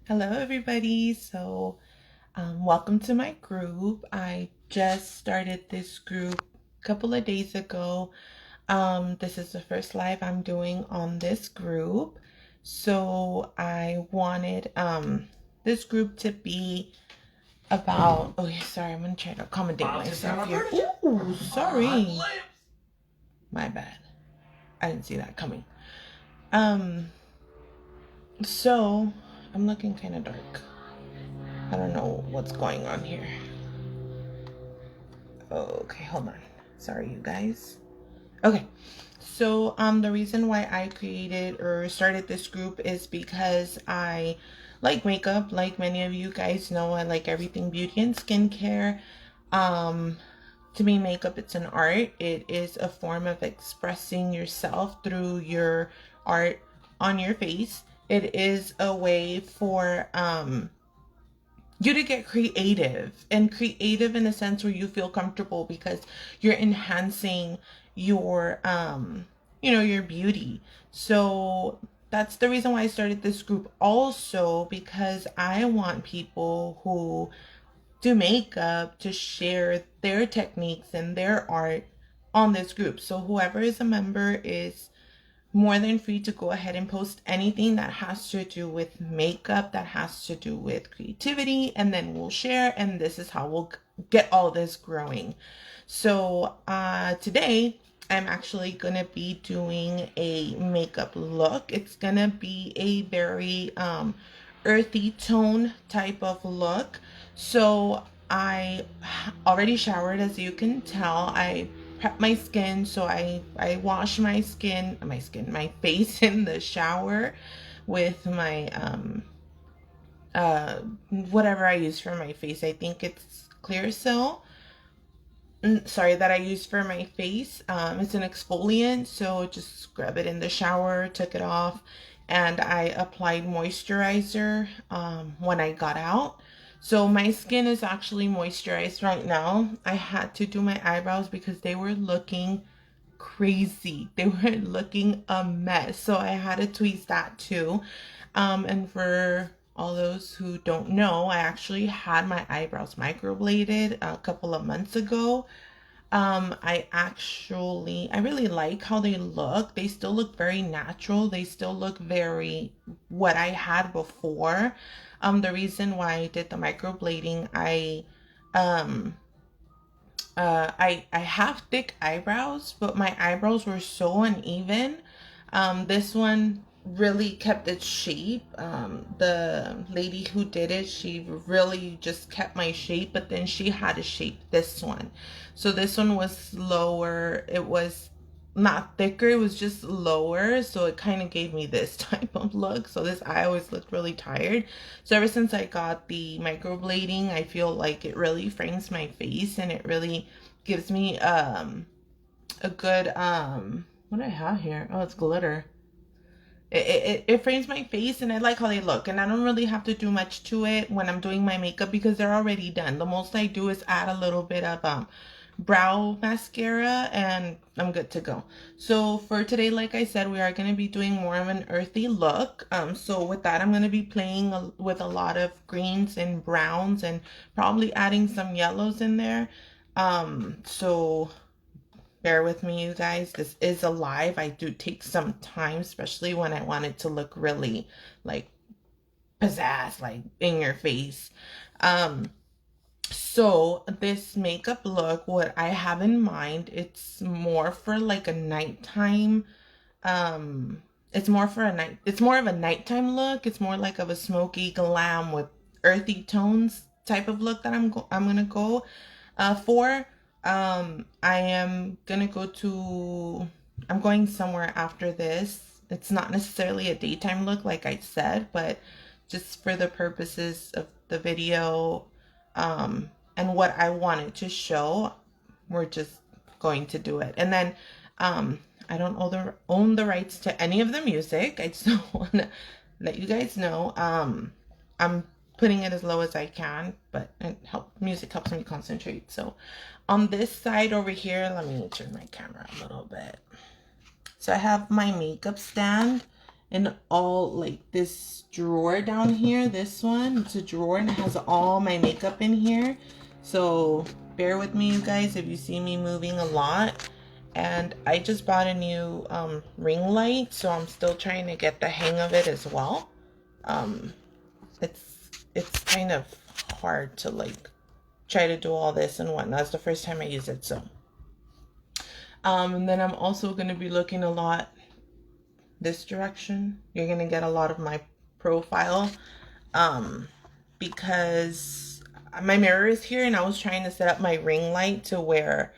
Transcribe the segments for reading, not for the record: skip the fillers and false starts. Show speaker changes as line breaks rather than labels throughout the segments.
Hello, everybody. Welcome to my group. I just started this group a couple of days ago. This is the first live I'm doing on this group. So I wanted this group to be about. Oh, yeah, sorry. I'm gonna try to accommodate myself here. Ooh, sorry. My bad. I didn't see that coming. So I'm looking kind of dark. I don't know what's going on here. Okay, hold on. Sorry, you guys. Okay. So, the reason why I created or started this group is because I like makeup. Like many of you guys know, I like everything beauty and skincare. Um, to me, makeup, it's an art. It is a form of expressing yourself through your art on your face. It is a way for, you to get creative, and creative in a sense where you feel comfortable because you're enhancing your your beauty. So that's the reason why I started this group, also because I want people who do makeup to share their techniques and their art on this group. So whoever is a member is more than free to go ahead and post anything that has to do with makeup, that has to do with creativity, and then we'll share, and this is how we'll get all this growing. So today I'm actually gonna be doing a makeup look. It's gonna be a very earthy tone type of look. So I already showered, as you can tell. I prep my skin, so I wash my face in the shower with my whatever I use for my face. I think it's Clearasil. Sorry, that I use for my face. It's an exfoliant, so just scrub it in the shower, took it off, and I applied moisturizer when I got out. So my skin is actually moisturized right now. I had to do my eyebrows because they were looking crazy. They were looking a mess. So I had to tweeze that too. And for all those who don't know, I actually had my eyebrows microbladed a couple of months ago. I really like how they look. They still look very natural. They still look very what I had before. The reason why I did the microblading, um I have thick eyebrows, but my eyebrows were so uneven. This one really kept its shape. The lady who did it, she really just kept my shape, but then she had to shape this one. So this one was lower. It was not thicker, it was just lower, so it kind of gave me this type of look. So this I always looked really tired. So ever since I got the microblading, I feel like it really frames my face, and it really gives me a good what do I have here? Oh, it's glitter. It frames my face, and I like how they look, and I don't really have to do much to it when I'm doing my makeup because they're already done. The most I do is add a little bit of brow mascara, and I'm good to go. So for today, like I said, we are going to be doing more of an earthy look. So with that, I'm going to be playing with a lot of greens and browns, and probably adding some yellows in there. So bear with me, you guys. This is a live. I do take some time, especially when I want it to look really like pizzazz, like in your face. Um, so this makeup look, what I have in mind, it's more for like a nighttime. It's more of a nighttime look. It's more like of a smoky glam with earthy tones type of look that I'm gonna go for. I am gonna go to, I'm going somewhere after this. It's not necessarily a daytime look like I said, but just for the purposes of the video, and what I wanted to show, we're just going to do it. And then, I don't own the rights to any of the music. I just want to let you guys know. I'm putting it as low as I can, but music helps me concentrate. So on this side over here, let me turn my camera a little bit. So I have my makeup stand, in all, like, this drawer down here. This one, it's a drawer and it has all my makeup in here. So bear with me, you guys, if you see me moving a lot. And I just bought a new ring light, so I'm still trying to get the hang of it as well. It's kind of hard to like try to do all this and whatnot. It's the first time I use it, so. And then I'm also going to be looking a lot this direction. You're going to get a lot of my profile because my mirror is here, and I was trying to set up my ring light to where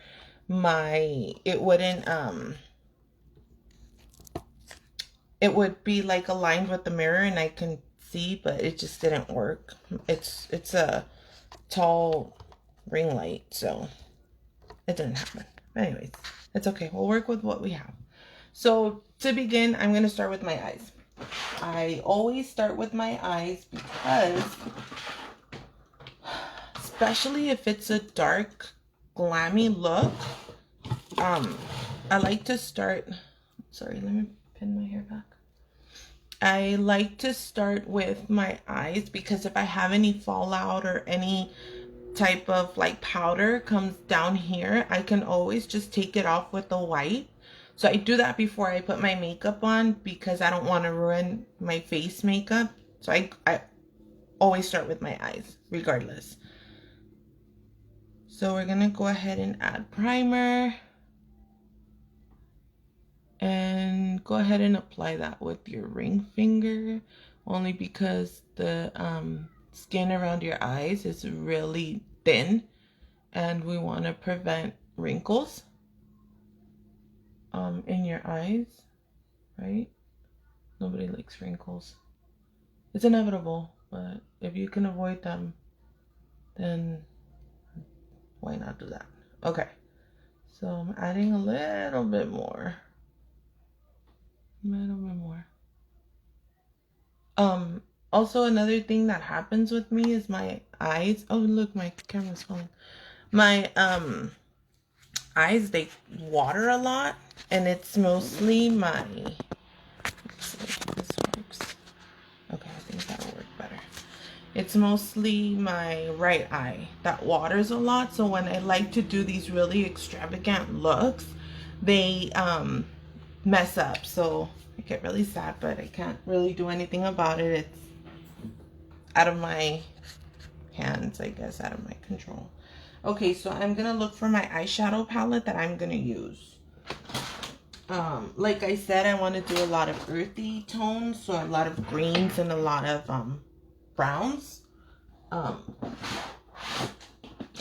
it wouldn't it would be like aligned with the mirror and I can see, but it just didn't work. It's a tall ring light, so it didn't happen. But anyways, it's okay. We'll work with what we have. So to begin, I'm going to start with my eyes. I always start with my eyes because, especially if it's a dark, glammy look, I like to start, sorry, let me pin my hair back. I like to start with my eyes because if I have any fallout or any type of like powder comes down here, I can always just take it off with the white. So I do that before I put my makeup on because I don't want to ruin my face makeup. So I always start with my eyes regardless. So we're gonna go ahead and add primer and go ahead and apply that with your ring finger, only because the skin around your eyes is really thin and we want to prevent wrinkles in your eyes, right? Nobody likes wrinkles. It's inevitable, but if you can avoid them, then why not do that? Okay, so I'm adding a little bit more. Also another thing that happens with me is my eyes. Oh, look, my camera's falling. My eyes, they water a lot, and it's mostly my, let's see if this works. Okay, I think that'll work better. It's mostly my right eye that waters a lot, so when I like to do these really extravagant looks, they mess up. So I get really sad, but I can't really do anything about it. It's out of my hands, I guess, out of my control. Okay, so I'm gonna look for my eyeshadow palette that I'm gonna use. Like I said, I want to do a lot of earthy tones, so a lot of greens and a lot of browns. And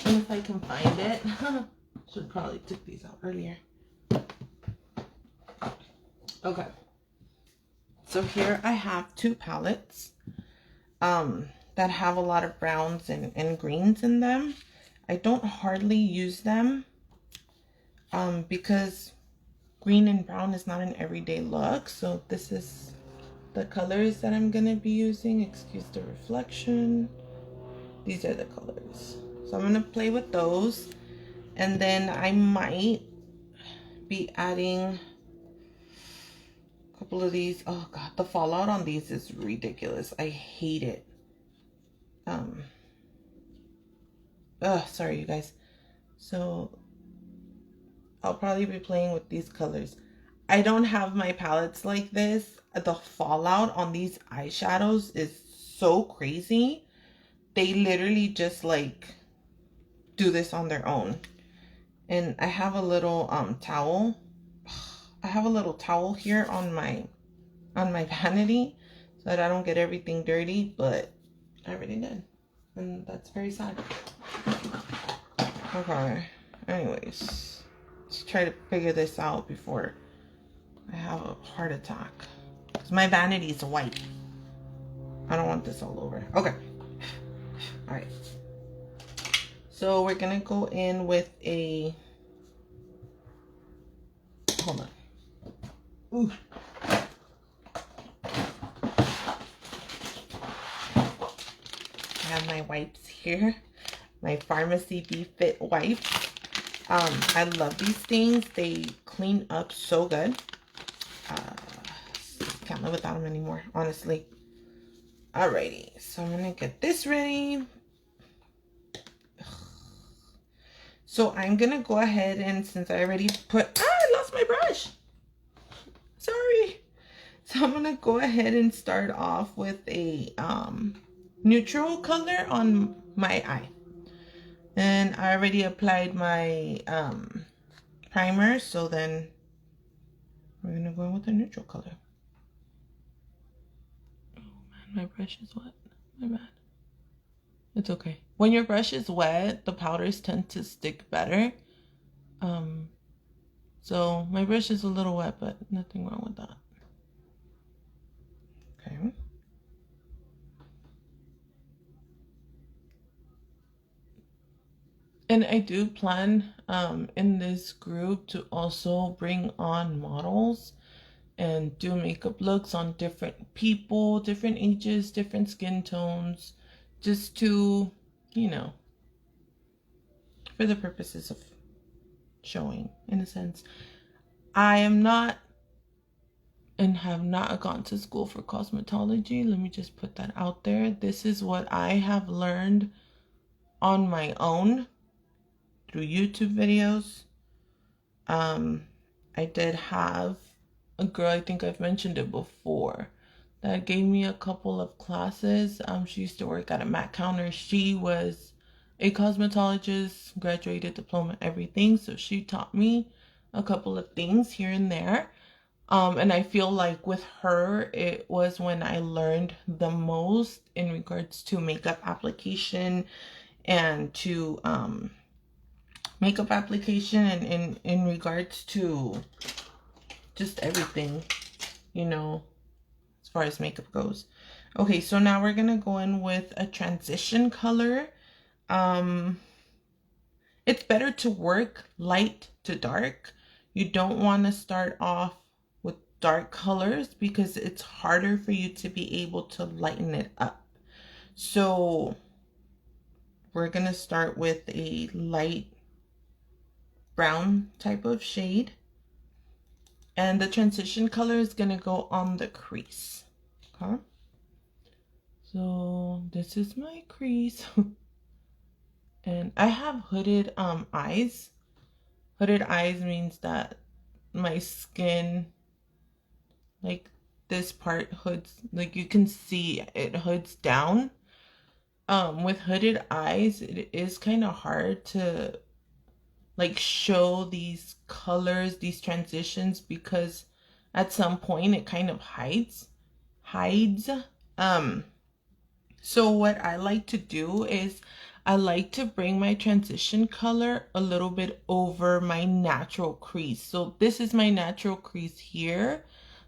if I can find it, should probably took these out earlier. Okay, so here I have two palettes that have a lot of browns and greens in them. I don't hardly use them because green and brown is not an everyday look. So this is the colors that I'm gonna be using. Excuse the reflection. These are the colors. So I'm gonna play with those, and then I might be adding a couple of these. Oh god, the fallout on these is ridiculous. I hate it. Sorry you guys. So I'll probably be playing with these colors. I don't have my palettes like this. The fallout on these eyeshadows is so crazy. They literally just like do this on their own. And I have a little towel. I have a little towel here on my vanity so that I don't get everything dirty, but I already did. And that's very sad. Okay. Anyways, let's try to figure this out before I have a heart attack. Because my vanity is white. I don't want this all over. Okay. Alright. So we're going to go in with a... Hold on. Ooh. I have my wipes here. My Pharmacy Be-Fit wipes. I love these things. They clean up so good. Camera can't live without them anymore, honestly. Alrighty, so I'm gonna get this ready. So I'm gonna go ahead and, since I already I lost my brush. Sorry. So I'm gonna go ahead and start off with a neutral color on my eye. And I already applied my primer, so then we're gonna go in with a neutral color. Oh man, my brush is wet. My bad. It's okay. When your brush is wet, the powders tend to stick better. So my brush is a little wet, but nothing wrong with that. Okay. And I do plan in this group to also bring on models and do makeup looks on different people, different ages, different skin tones, just to, you know, for the purposes of showing, in a sense. I am not and have not gone to school for cosmetology. Let me just put that out there. This is what I have learned on my own through YouTube videos. I did have a girl, I think I've mentioned it before, that gave me a couple of classes. She used to work at a Mac counter. She was a cosmetologist, graduated diploma, everything. So she taught me a couple of things here and there. And I feel like with her, it was when I learned the most in regards to makeup application and to makeup application and in regards to just everything, you know, as far as makeup goes. Okay, so now we're gonna go in with a transition color. It's better to work light to dark. You don't want to start off with dark colors because it's harder for you to be able to lighten it up. So we're gonna start with a light brown type of shade, and the transition color is gonna go on the crease. Okay, so this is my crease. And I have hooded eyes. Hooded eyes means that my skin, like this part hoods, like you can see it hoods down. With hooded eyes, it is kind of hard to like show these colors, these transitions, because at some point it kind of hides. So what I like to do is I like to bring my transition color a little bit over my natural crease. So this is my natural crease here,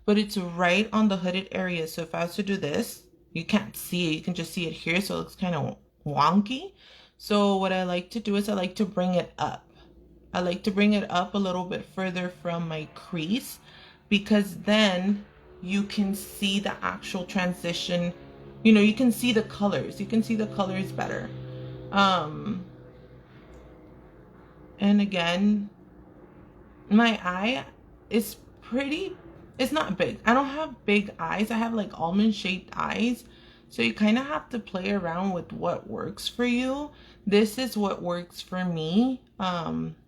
but it's right on the hooded area. So if I was to do this, you can't see it. You can just see it here. So it looks kind of wonky. So what I like to do is I like to bring it up. I like to bring it up a little bit further from my crease, because then you can see the actual transition. You know, you can see the colors. You can see the colors better. And again, my eye is pretty, it's not big. I don't have big eyes. I have like almond shaped eyes. So you kind of have to play around with what works for you. This is what works for me.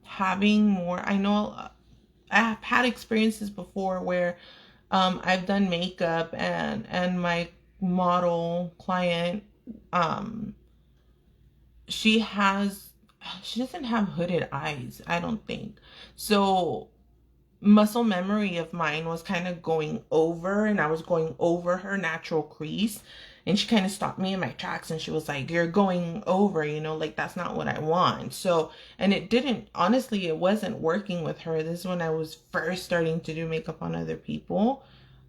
Having more, I know I've had experiences before where I've done makeup and my model client, she doesn't have hooded eyes, I don't think. So muscle memory of mine was kind of going over, and I was going over her natural crease, and she kind of stopped me in my tracks, and she was like, you're going over, you know, like that's not what I want. So, and it didn't, honestly, it wasn't working with her. This is when I was first starting to do makeup on other people.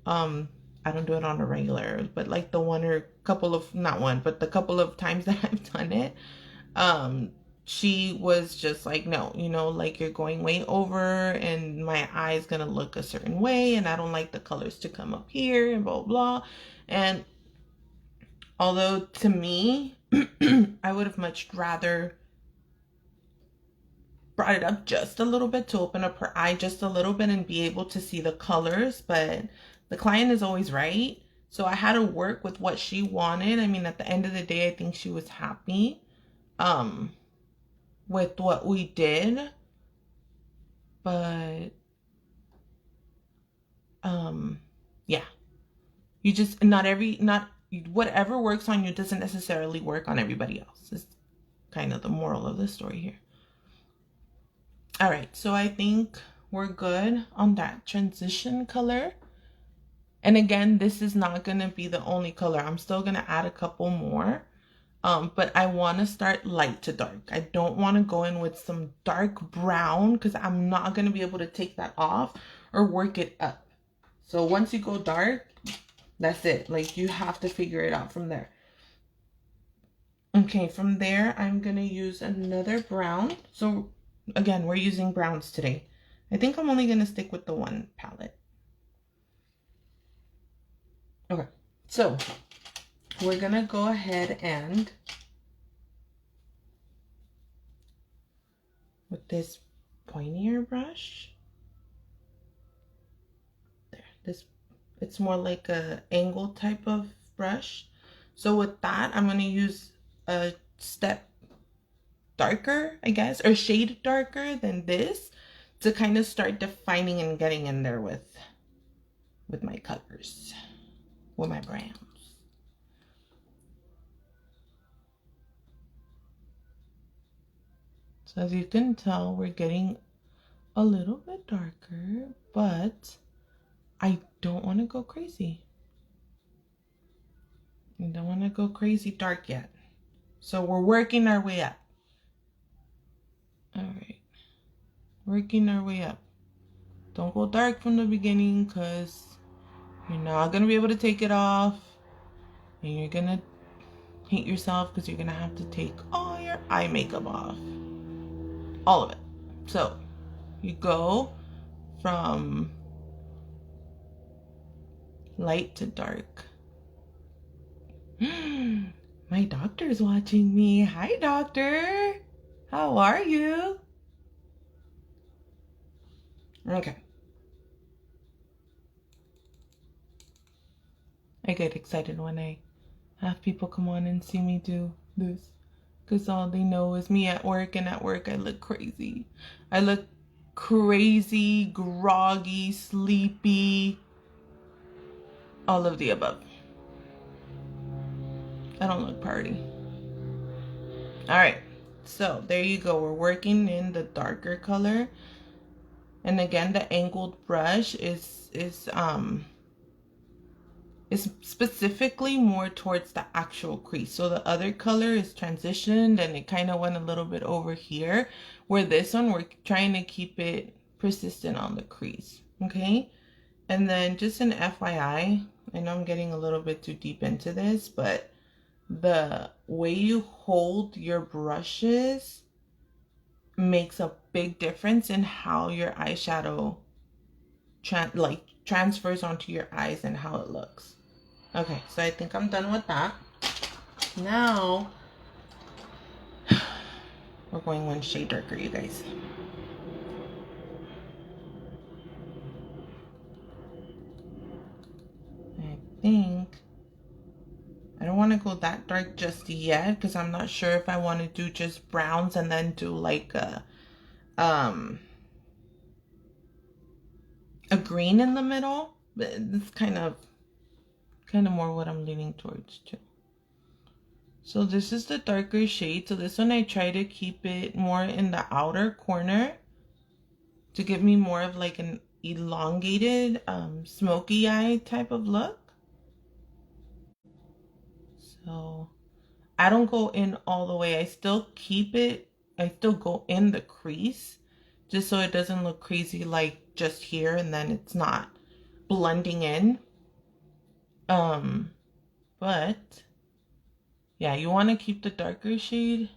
I don't do it on a regular, but like the one or couple of, not one, but the couple of times that I've done it, she was just like, no, you know, like you're going way over and my eye's gonna look a certain way, and I don't like the colors to come up here and blah blah. And although to me I would have much rather brought it up just a little bit to open up her eye just a little bit and be able to see the colors, but the client is always right. So I had to work with what she wanted. I mean, at the end of the day, I think she was happy with what we did. But yeah, you just not whatever works on you doesn't necessarily work on everybody else. Is kind of the moral of the story here. All right, so I think we're good on that transition color. And again, this is not going to be the only color. I'm still going to add a couple more. But I want to start light to dark. I don't want to go in with some dark brown because I'm not going to be able to take that off or work it up. So once you go dark, that's it. Like, you have to figure it out from there. Okay, from there, I'm going to use another brown. So again, we're using browns today. I think I'm only going to stick with the one palette. Okay, so we're going to go ahead and with this pointier brush, there, it's more like a angle type of brush. So with that, I'm going to use a step darker, I guess, or shade darker than this to kind of start defining and getting in there with my colors, with my browns. So as you can tell, we're getting a little bit darker, but I don't want to go crazy. I don't want to go crazy dark yet. So we're working our way up. All right. Working our way up. Don't go dark from the beginning because you're not going to be able to take it off. And you're going to hate yourself because you're going to have to take all your eye makeup off. All of it. So you go from light to dark. My doctor's watching me. Hi, doctor. How are you? Okay. I get excited when I have people come on and see me do this because all they know is me at work, and at work I look crazy. I look crazy, groggy, sleepy, all of the above. I don't look party. All right, so there you go. We're working in the darker color, and again, the angled brush is specifically more towards the actual crease. So the other color is transitioned and it kind of went a little bit over here, where this one we're trying to keep it persistent on the crease. Okay, and then just an FYI, I know I'm getting a little bit too deep into this, but the way you hold your brushes makes a big difference in how your eyeshadow transfers onto your eyes and how it looks. Okay, so I think I'm done with that. Now we're going one shade darker, you guys. I think I don't want to go that dark just yet because I'm not sure if I want to do just browns and then do like a green in the middle. But it's kind of more what I'm leaning towards too. So this is the darker shade. So this one I try to keep it more in the outer corner to give me more of like an elongated smoky eye type of look. So I don't go in all the way. I still keep it. I still go in the crease just so it doesn't look crazy like just here and then it's not blending in. But yeah, you want to keep the darker shade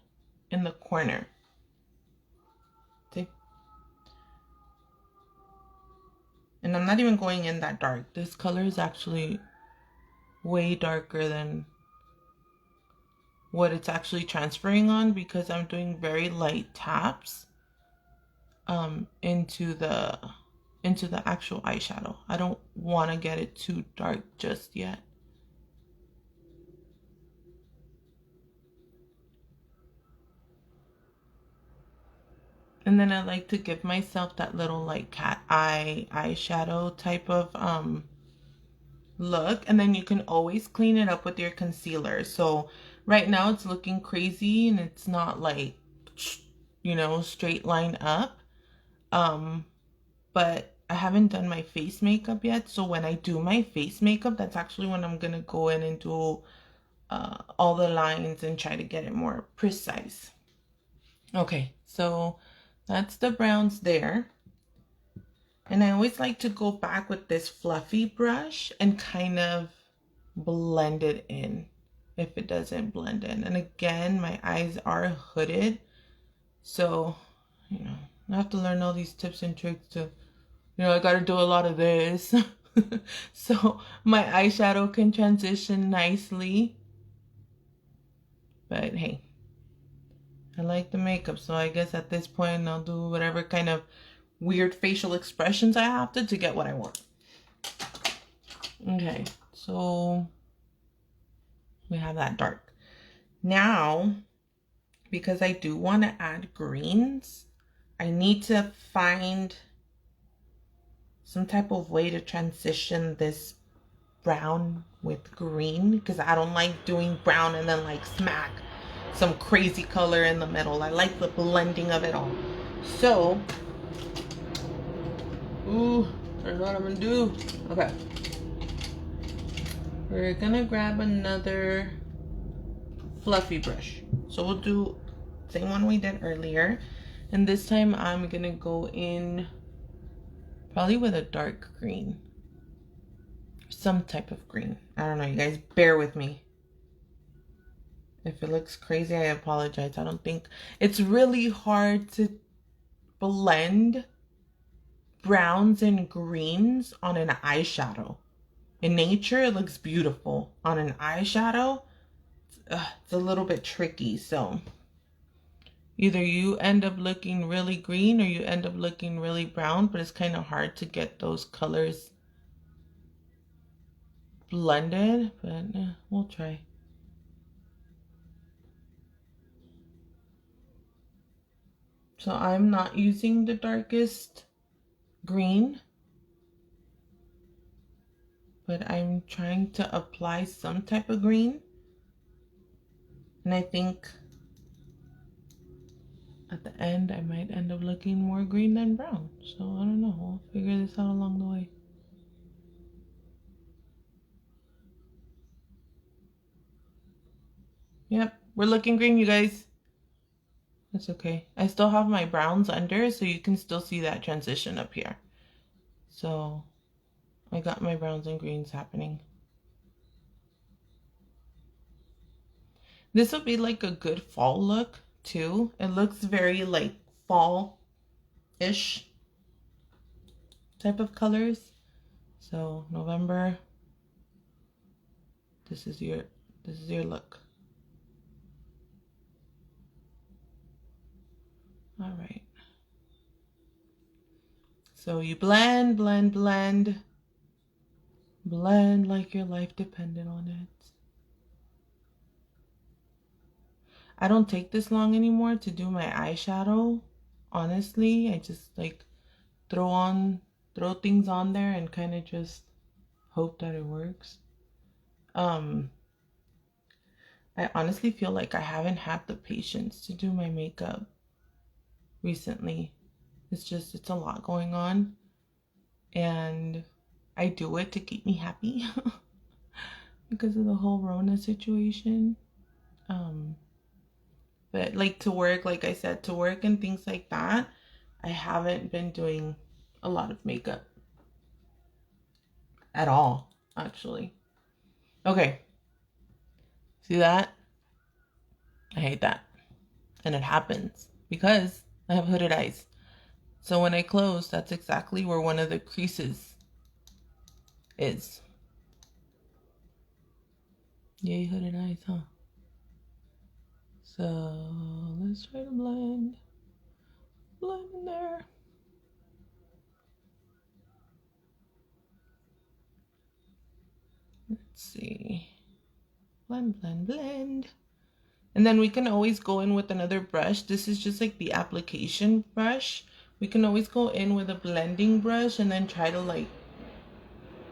in the corner. See? And I'm not even going in that dark. This color is actually way darker than what it's actually transferring on because I'm doing very light taps into into the actual eyeshadow. I don't want to get it too dark just yet. And then I like to give myself that little like cat eye eyeshadow type of look. And then you can always clean it up with your concealer. So right now it's looking crazy and it's not like, you know, straight line up. But I haven't done my face makeup yet. So when I do my face makeup, that's actually when I'm going to go in and do all the lines and try to get it more precise. Okay, so that's the browns there. And I always like to go back with this fluffy brush and kind of blend it in if it doesn't blend in. And again, my eyes are hooded. So, you know, I have to learn all these tips and tricks to, you know, I got to do a lot of this. So my eyeshadow can transition nicely. But hey, I like the makeup. So I guess at this point I'll do whatever kind of weird facial expressions I have to get what I want. Okay, so we have that dark. Now, because I do want to add greens, I need to find some type of way to transition this brown with green, because I don't like doing brown and then like smack some crazy color in the middle. I like the blending of it all. So, ooh, I don't know what I'm gonna do. Okay. We're gonna grab another fluffy brush. So we'll do the same one we did earlier. And this time I'm gonna go in probably with a dark green. Some type of green. I don't know, you guys, bear with me. If it looks crazy, I apologize. I don't think it's really hard to blend browns and greens on an eyeshadow. In nature, it looks beautiful. On an eyeshadow, it's a little bit tricky. So either you end up looking really green or you end up looking really brown, but it's kind of hard to get those colors blended, but we'll try. So I'm not using the darkest green, but I'm trying to apply some type of green. And I think at the end, I might end up looking more green than brown. So I don't know. We'll figure this out along the way. Yep, we're looking green, you guys. That's okay. I still have my browns under, so you can still see that transition up here. So I got my browns and greens happening. This will be like a good fall look too. It looks very like fall-ish type of colors. So November, this is your look. All right. So you blend, blend, blend. Blend like your life depended on it. I don't take this long anymore to do my eyeshadow. Honestly, I just like throw things on there and kind of just hope that it works. I honestly feel like I haven't had the patience to do my makeup recently. It's a lot going on, and I do it to keep me happy because of the whole Rona situation. But like to work, like I said, to work and things like that, I haven't been doing a lot of makeup at all, actually. Okay. See that? I hate that. And it happens because I have hooded eyes. So when I close, that's exactly where one of the creases is. Yay, hooded eyes, huh? So let's try to blend in there. see. Blend, blend, blend. And then we can always go in with another brush. This is just like the application brush. We can always go in with a blending brush and then try to like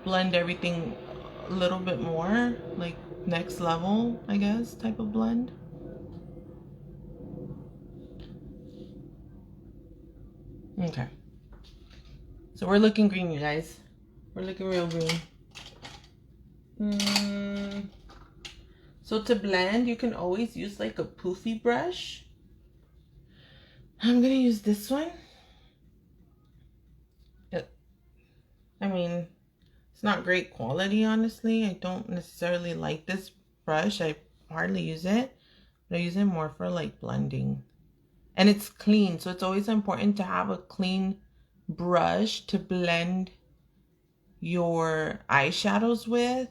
blend everything a little bit more, like next level, I guess, type of blend. Okay. So we're looking green, you guys. We're looking real green. So to blend, you can always use like a poofy brush. I'm gonna use this one. I mean, it's not great quality, honestly. I don't necessarily like this brush. I hardly use it, but I use it more for like blending. And it's clean, so it's always important to have a clean brush to blend your eyeshadows with.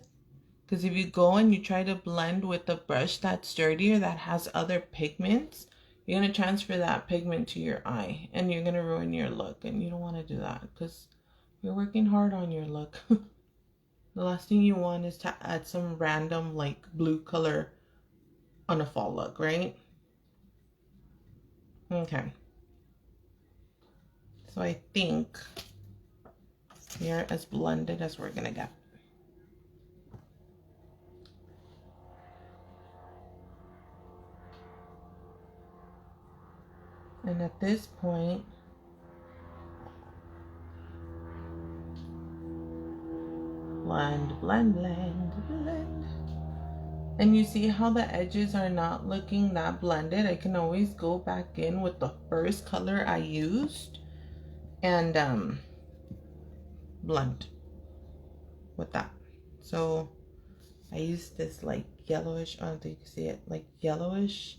Because if you go and you try to blend with a brush that's dirtier, that has other pigments, you're going to transfer that pigment to your eye and you're going to ruin your look. And you don't want to do that because you're working hard on your look. The last thing you want is to add some random like blue color on a fall look, right? Okay. So I think you're as blended as we're going to get. And at this point, blend, blend, blend, blend. And you see how the edges are not looking that blended? I can always go back in with the first color I used and blend with that. So I used this like yellowish, I don't think you can see it, like yellowish.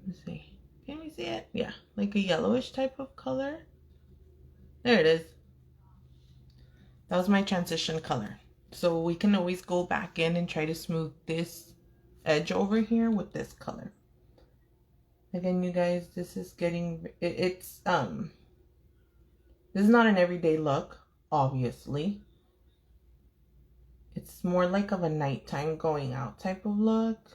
Let's see. Can we see it? Yeah, like a yellowish type of color. There it is. That was my transition color. So we can always go back in and try to smooth this edge over here with this color. Again, you guys, this is getting, this is not an everyday look, obviously. It's more like of a nighttime going out type of look.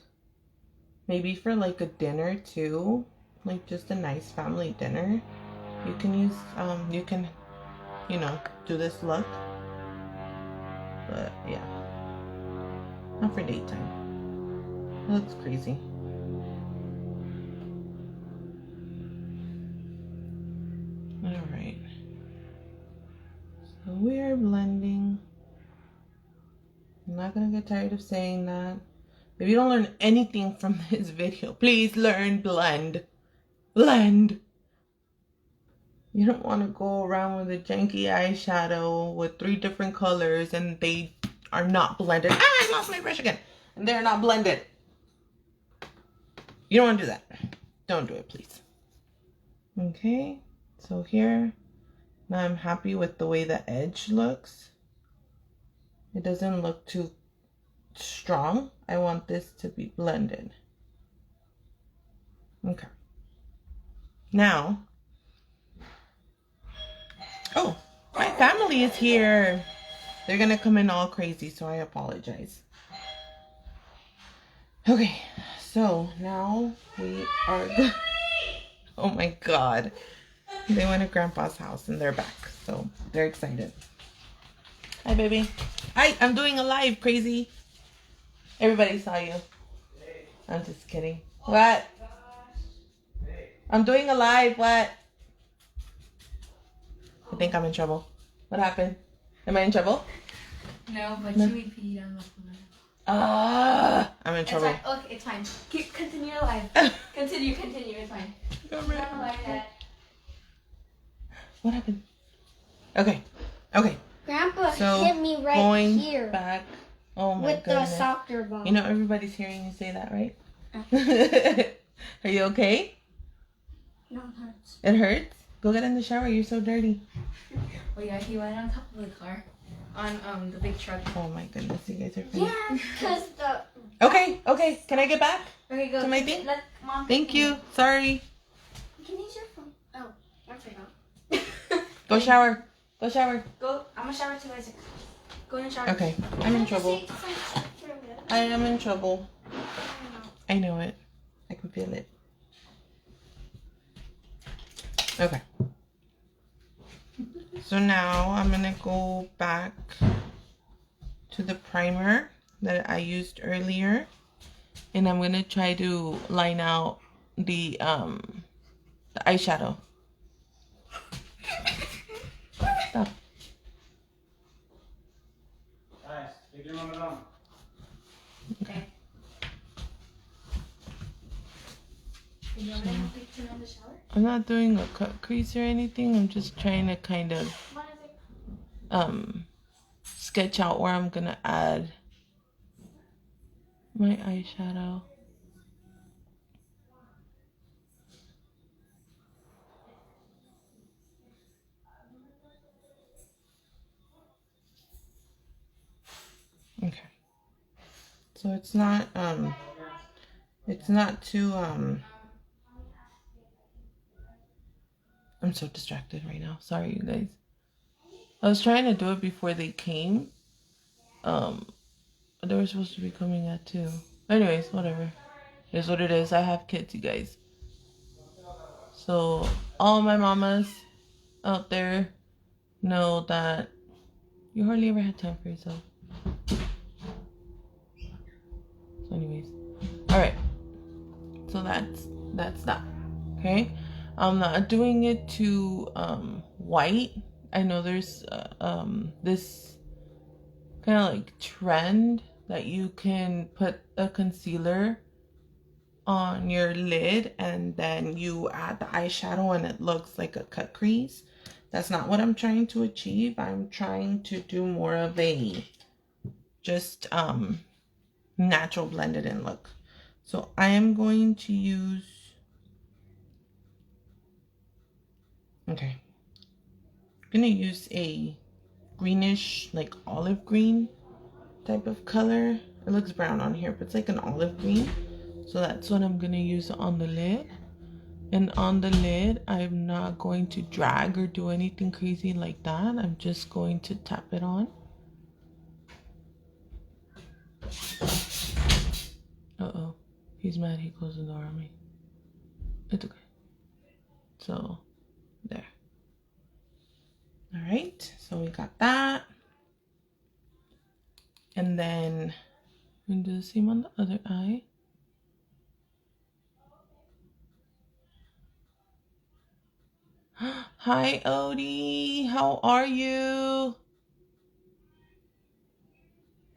Maybe for like a dinner too. Like just a nice family dinner. You can use, you can, you know, do this look. But yeah, not for daytime. That looks crazy. All right. So we are blending. I'm not gonna get tired of saying that. If you don't learn anything from this video, please learn blend. Blend. You don't want to go around with a janky eyeshadow with 3 different colors and they are not blended. Ah, I lost my brush again. And they're not blended. You don't want to do that. Don't do it, please. Okay. So here, now I'm happy with the way the edge looks. It doesn't look too strong. I want this to be blended. Okay. Now, oh, my family is here. They're gonna come in all crazy, so I apologize. Okay, so now we are oh my god. They went to Grandpa's house and they're back, so they're excited. Hi, baby. Hi, I'm doing a live, crazy. Everybody saw you. I'm just kidding. What? I'm doing a live. What? I think I'm in trouble. What happened? Am I in trouble?
No, but no. You peed on the floor.
I'm in trouble.
It's fine. Okay, it's fine. Continue live. Continue. It's fine. Not live yet.
What happened? Okay.
Grandpa
so
hit me right
going
here.
Back. Oh my
with
goodness.
the soccer ball.
You know everybody's hearing you say that, right? Are you okay?
No, it hurts.
It hurts? Go get in the shower. You're so dirty.
Oh yeah, he went on top of the car. On the big truck.
Oh my goodness, you guys are funny.
Yeah, because the...
Okay. Can I get back?
Okay, go.
To my thing?
Let Mom
Thank you. Sorry.
You can use your phone. Oh, I forgot.
Go shower.
Go. I'm gonna shower too, Isaac. Go. Go in the shower.
Okay, I'm in trouble.
Just say for a minute.
I am in trouble.
I don't know.
I know it. I can feel it. Okay. So now I'm gonna go back to the primer that I used earlier, and I'm gonna try to line out the eyeshadow. Stop.
Guys, take your moment on.
Okay. You want me to turn on the shower?
I'm not doing a cut crease or anything. I'm just trying to kind of
What is it?
sketch out where I'm gonna add my eyeshadow. Okay. So it's not too I'm so distracted right now. Sorry you guys. I was trying to do it before they came. They were supposed to be coming at 2. Anyways, whatever. It is what it is. I have kids, you guys. So all my mamas out there know that you hardly ever had time for yourself. So anyways. Alright. So that's that. Okay? I'm not doing it too white. I know there's this kind of like trend that you can put a concealer on your lid and then you add the eyeshadow and it looks like a cut crease. That's not what I'm trying to achieve. I'm trying to do more of a just natural blended in look. So I am going to use, okay, I'm gonna use a greenish, like olive green type of color. It looks brown on here, but it's like an olive green. So that's what I'm gonna use on the lid. And on the lid, I'm not going to drag or do anything crazy like that. I'm just going to tap it on. Uh-oh. He's mad he closed the door on me. It's okay. So, there. Alright, so we got that. And then I'm going to do the same on the other eye. Hi, Odie. How are you?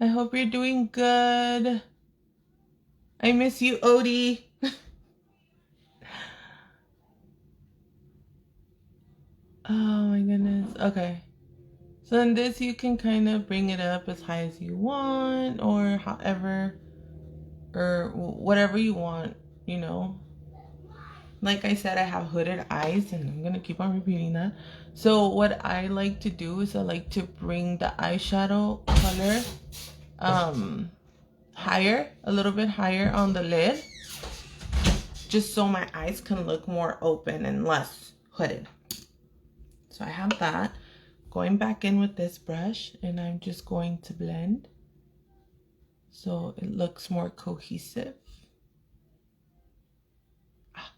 I hope you're doing good. I miss you, Odie. Oh my goodness. Okay. So in this, you can kind of bring it up as high as you want, or however, or whatever you want, you know. Like I said, I have hooded eyes, and I'm gonna keep on repeating that. So what I like to do is I like to bring the eyeshadow color higher, a little bit higher on the lid, just so my eyes can look more open and less hooded. So I have that. Going back in with this brush, and I'm just going to blend so it looks more cohesive.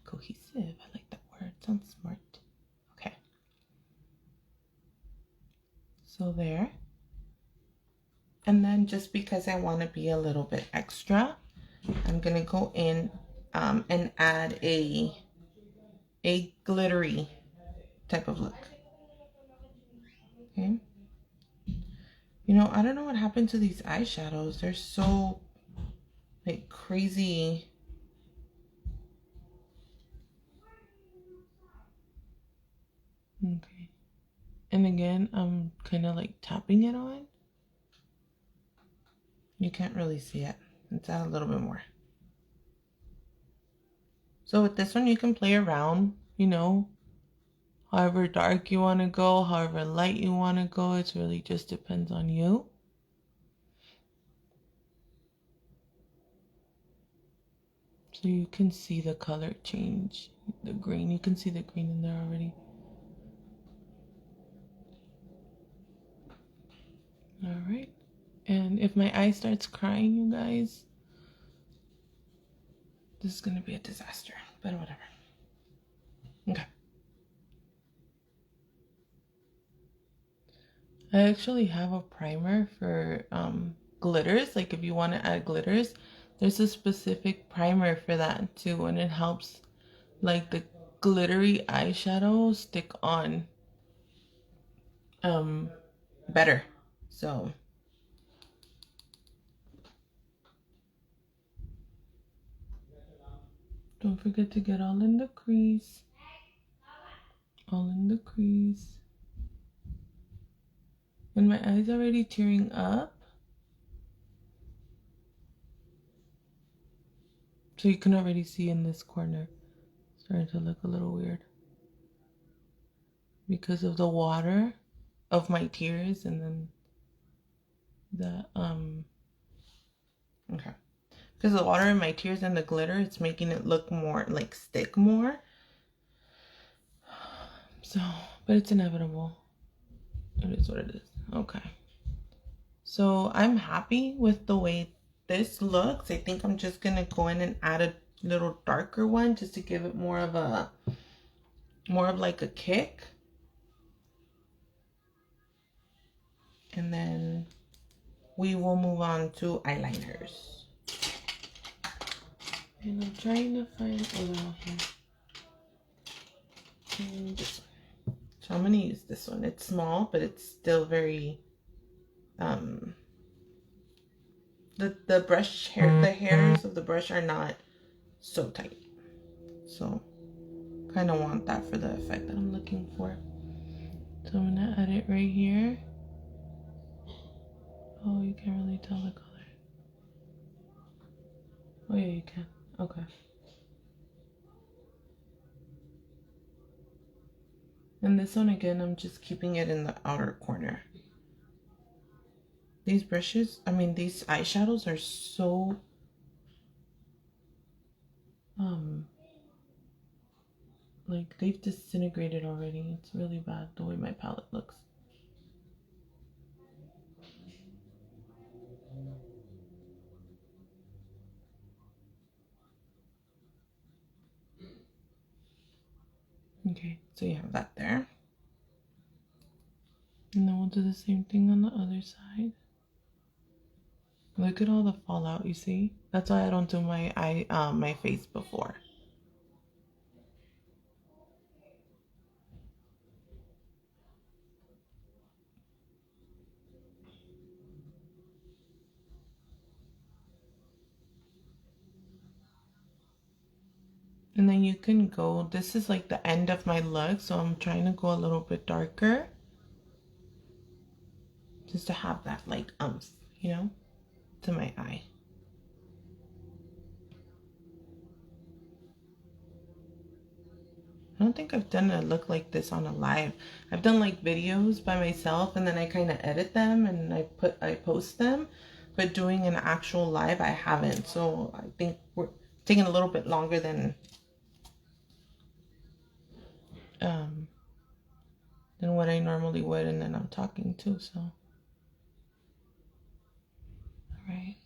Cohesive. I like that word. It sounds smart. Okay. So there. And then just because I want to be a little bit extra, I'm going to go in and add a glittery type of look. Okay. You know, I don't know what happened to these eyeshadows. They're so like crazy. Okay. And again, I'm kind of like tapping it on. You can't really see it. Let's add a little bit more. So with this one, you can play around, you know, however dark you want to go, however light you want to go. It really just depends on you. So you can see the color change, the green. You can see the green in there already. All right. And if my eye starts crying, you guys, this is going to be a disaster, but whatever. Okay. I actually have a primer for glitters. Like if you want to add glitters, there's a specific primer for that too. And it helps like the glittery eyeshadow stick on better. So don't forget to get all in the crease. All in the crease. And my eye's already tearing up. So you can already see in this corner. It's starting to look a little weird. Because of the water of my tears and then the okay. Because the water in my tears and the glitter, it's making it look more like stick more. So, but it's inevitable. It is what it is. Okay. So I'm happy with the way this looks. I think I'm just gonna go in and add a little darker one just to give it more of like a kick. And then we will move on to eyeliners. And I'm trying to find a little here. And this one. So I'm gonna use this one. It's small, but it's still very the brush hair, the hairs of the brush are not so tight. So kind of want that for the effect that I'm looking for. So I'm gonna add it right here. Oh, you can't really tell the color. Oh yeah, you can. Okay. And this one again, I'm just keeping it in the outer corner. These brushes, I mean these eyeshadows are so like they've disintegrated already. It's really bad the way my palette looks. Okay, so you have that there. And then we'll do the same thing on the other side. Look at all the fallout, you see? That's why I don't do my face before. And then you can go, this is like the end of my look, so I'm trying to go a little bit darker. Just to have that like you know, to my eye. I don't think I've done a look like this on a live. I've done like videos by myself and then I kind of edit them and I post them. But doing an actual live, I haven't. So I think we're taking a little bit longer than what I normally would, and then I'm talking too, so. All right.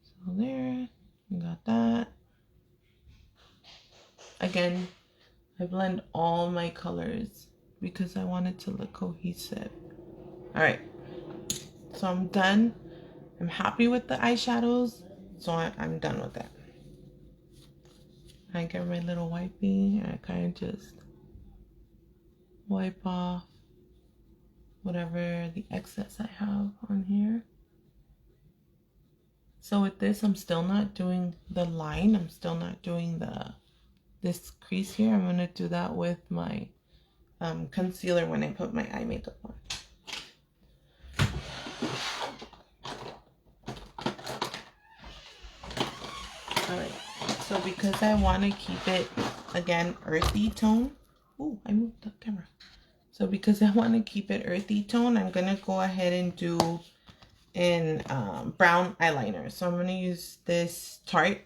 So there, we got that. Again, I blend all my colors because I want it to look cohesive. All right, so I'm done. I'm happy with the eyeshadows, so I'm done with that. I get my little wipey and I kind of just wipe off whatever the excess I have on here. So with this, I'm still not doing the line. I'm still not doing this crease here. I'm going to do that with my concealer when I put my eye makeup on. Alright, so because I want to keep it, again, earthy tone. Ooh, I moved the camera. So because I want to keep it earthy tone, I'm going to go ahead and do in brown eyeliner. So I'm going to use this Tarte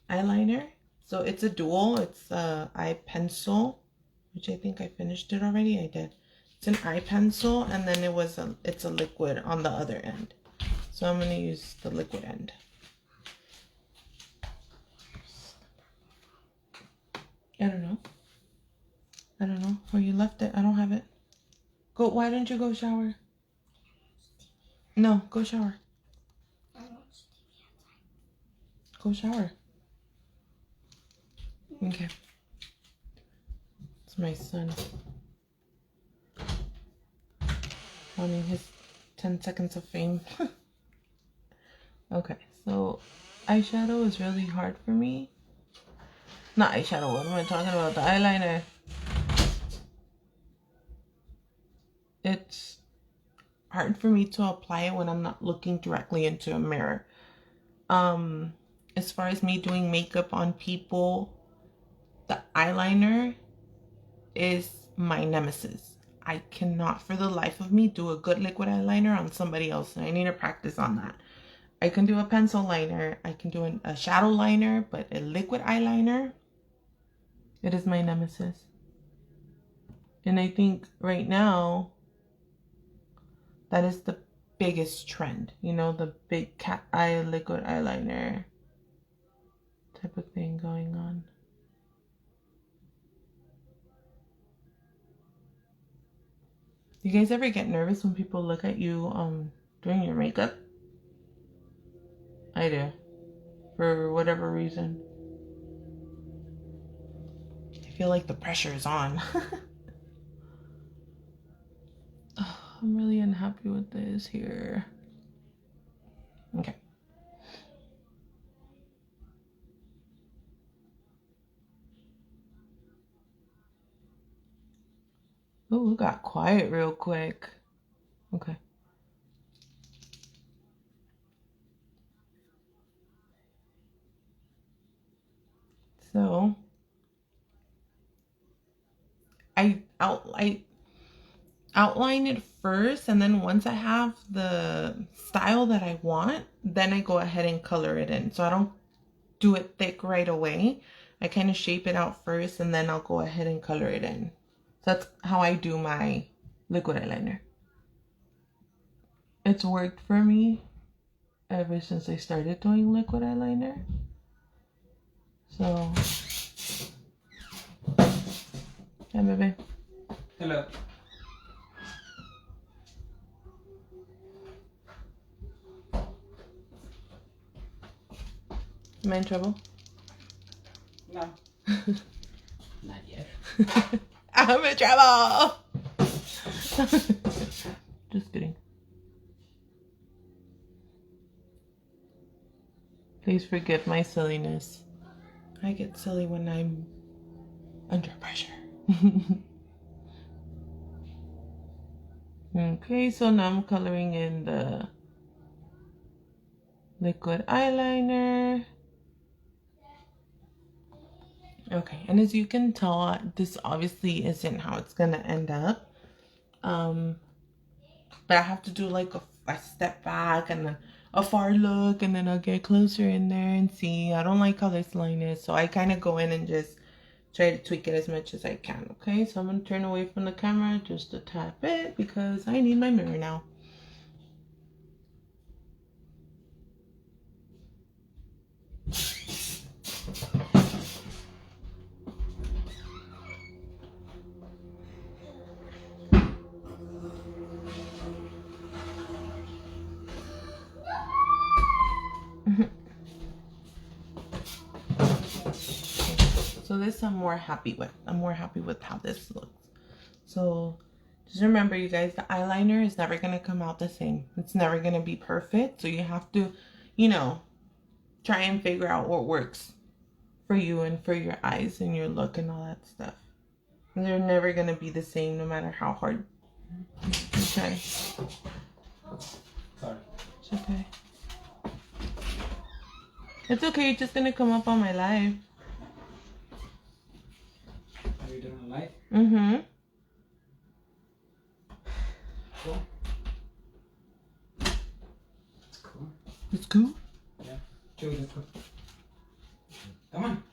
eyeliner. So it's a dual. It's eye pencil which I think I finished it already. I did. It's an eye pencil, and then it's a liquid on the other end. So I'm gonna use the liquid end. I don't know. I don't know where you left it. I don't have it. Go. Why don't you go shower? No, go shower. Go shower. Okay. It's my son. Wanting his 10 seconds of fame. Okay, so eyeshadow is really hard for me. Not eyeshadow, what am I talking about? The eyeliner. It's hard for me to apply it when I'm not looking directly into a mirror. As far as me doing makeup on people, the eyeliner is my nemesis. I cannot for the life of me do a good liquid eyeliner on somebody else, and I need to practice on that. I can do a pencil liner, I can do a shadow liner, but a liquid eyeliner, it is my nemesis. And I think right now, that is the biggest trend. You know, the big cat eye liquid eyeliner type of thing going on. You guys ever get nervous when people look at you doing your makeup? I do. For whatever reason. I feel like the pressure is on. Oh, I'm really unhappy with this here. Okay. Oh, it got quiet real quick. Okay. So I outline it first, and then once I have the style that I want, then I go ahead and color it in. So I don't do it thick right away. I kind of shape it out first, and then I'll go ahead and color it in. So that's how I do my liquid eyeliner. It's worked for me ever since I started doing liquid eyeliner. So, hi, baby.
Hello.
Am I in trouble?
No. Not yet.
I'm in trouble. Just kidding. Please forgive my silliness. I get silly when I'm under pressure. Okay, so now I'm coloring in the liquid eyeliner. Okay, and as you can tell, this obviously isn't how it's gonna end up. But I have to do like a step back and then a far look, and then I'll get closer in there and see. I don't like how this line is, so I kind of go in and just try to tweak it as much as I can. Okay, so I'm gonna turn away from the camera just a tad bit because I need my mirror now. So this I'm more happy with. I'm more happy with how this looks. So just remember, you guys, the eyeliner is never going to come out the same. It's never going to be perfect. So you have to, you know, try and figure out what works for you and for your eyes and your look and all that stuff. And they're never going to be the same no matter how hard you try.
Sorry.
It's okay. It's okay. It's just going to come up on my live.
Are you doing a live?
Mm-hmm.
Cool. It's cool.
It's cool.
Yeah. Joey, let's go. Come on.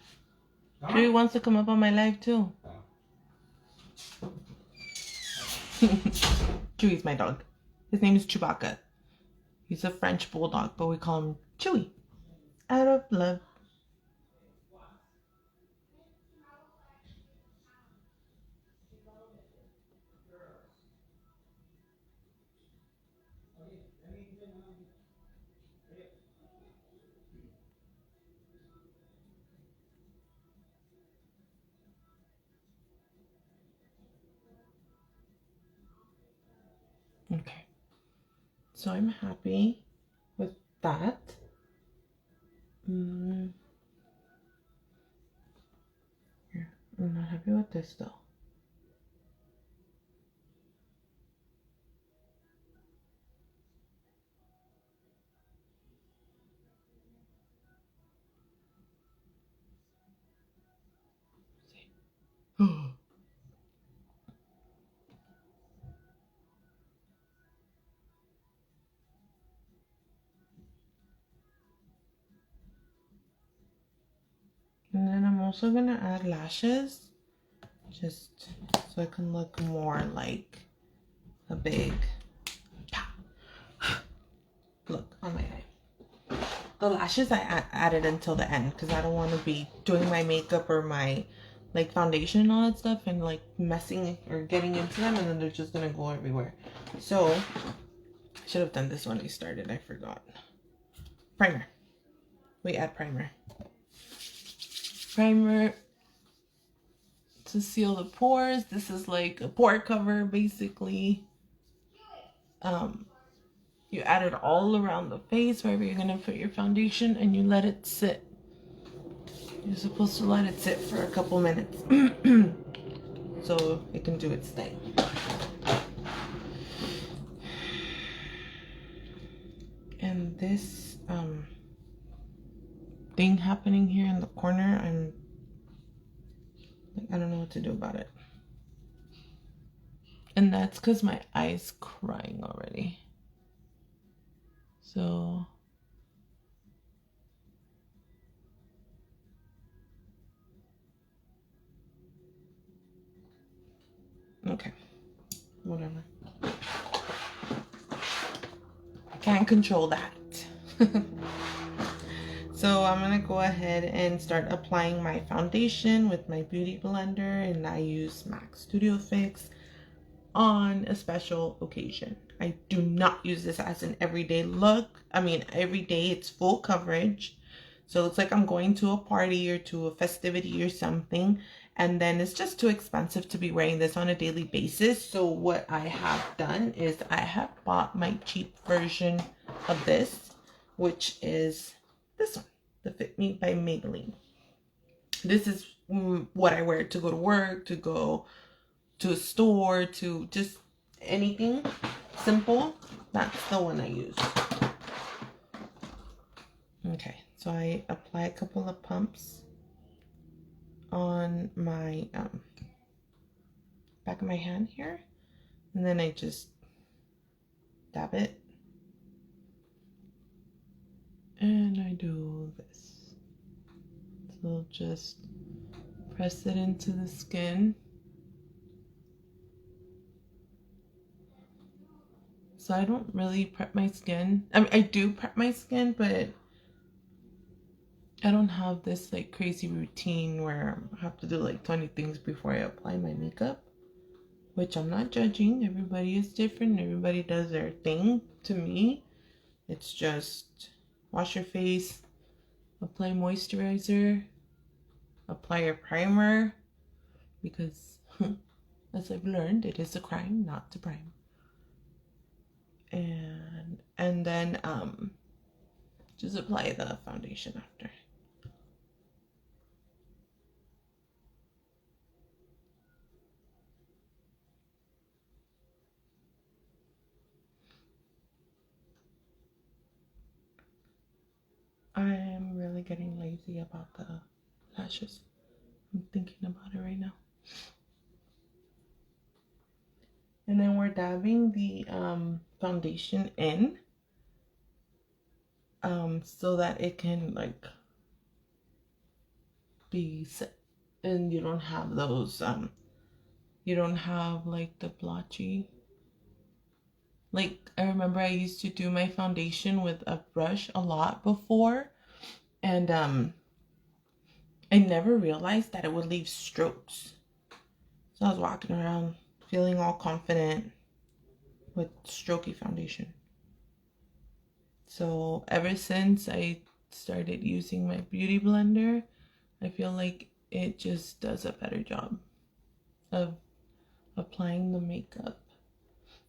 Come
Joey
on.
wants to come up on my live too.
Oh.
Chewy's my dog. His name is Chewbacca. He's a French bulldog, but we call him Chewy. Out of love. Okay. So I'm happy with that. Here. I'm not happy with this though. See. And then I'm also gonna add lashes, just so I can look more like a big look on my eye. The lashes I added until the end because I don't want to be doing my makeup or my like foundation and all that stuff and like messing or getting into them, and then they're just gonna go everywhere. So I should have done this when we started. I forgot. Primer. We add primer. Primer to seal the pores. This is like a pore cover basically. You add it all around the face wherever you're gonna put your foundation, and you let it sit. You're supposed to let it sit for a couple minutes so it can do its thing. And this thing happening here in the corner, I don't know what to do about it. And that's because my eye's crying already. So okay, whatever. I can't control that. So I'm gonna go ahead and start applying my foundation with my beauty blender, and I use MAC Studio Fix on a special occasion. I do not use this as an everyday look. I mean, every day it's full coverage. So it's like I'm going to a party or to a festivity or something, and then it's just too expensive to be wearing this on a daily basis. So what I have done is I have bought my cheap version of this, which is this one, the Fit Me by Maybelline. This is what I wear to go to work, to go to a store, to just anything simple. That's the one I use. Okay, so I apply a couple of pumps on my back of my hand here, and then I just dab it, and I do this. So just press it into the skin. So I don't really prep my skin. I mean, I do prep my skin, but I don't have this like crazy routine where I have to do like 20 things before I apply my makeup, which I'm not judging. Everybody is different. Everybody does their thing. To me, it's just wash your face, apply moisturizer, apply your primer, because as I've learned, it is a crime not to prime. And then just apply the foundation after. I'm really getting lazy about the lashes. I'm thinking about it right now. And then we're dabbing the foundation in so that it can like be set, and you don't have those you don't have like the blotchy. Like, I remember I used to do my foundation with a brush a lot before, and I never realized that it would leave strokes. So I was walking around feeling all confident with strokey foundation. So ever since I started using my beauty blender, I feel like it just does a better job of applying the makeup.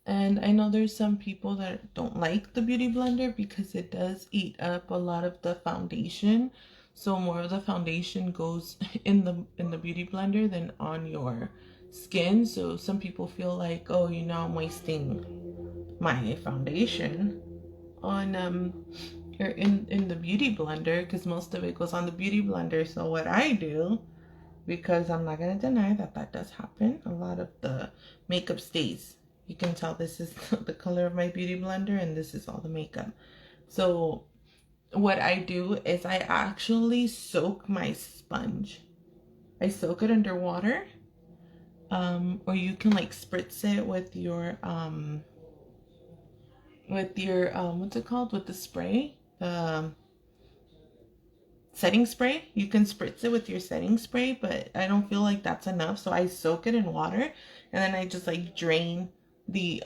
And I know there's some people that don't like the beauty blender because it does eat up a lot of the foundation. So more of the foundation goes in the beauty blender than on your skin. So some people feel like, oh, you know, I'm wasting my foundation on or in the beauty blender, because most of it goes on the beauty blender. So what I do, because I'm not gonna deny that that does happen, a lot of the makeup stays. You can tell this is the color of my beauty blender and this is all the makeup. So what I do is I actually soak my sponge. I soak it under water, or you can like spritz it with your what's it called, with the spray, setting spray. You can spritz it with your setting spray, but I don't feel like that's enough, so I soak it in water and then I just like drain the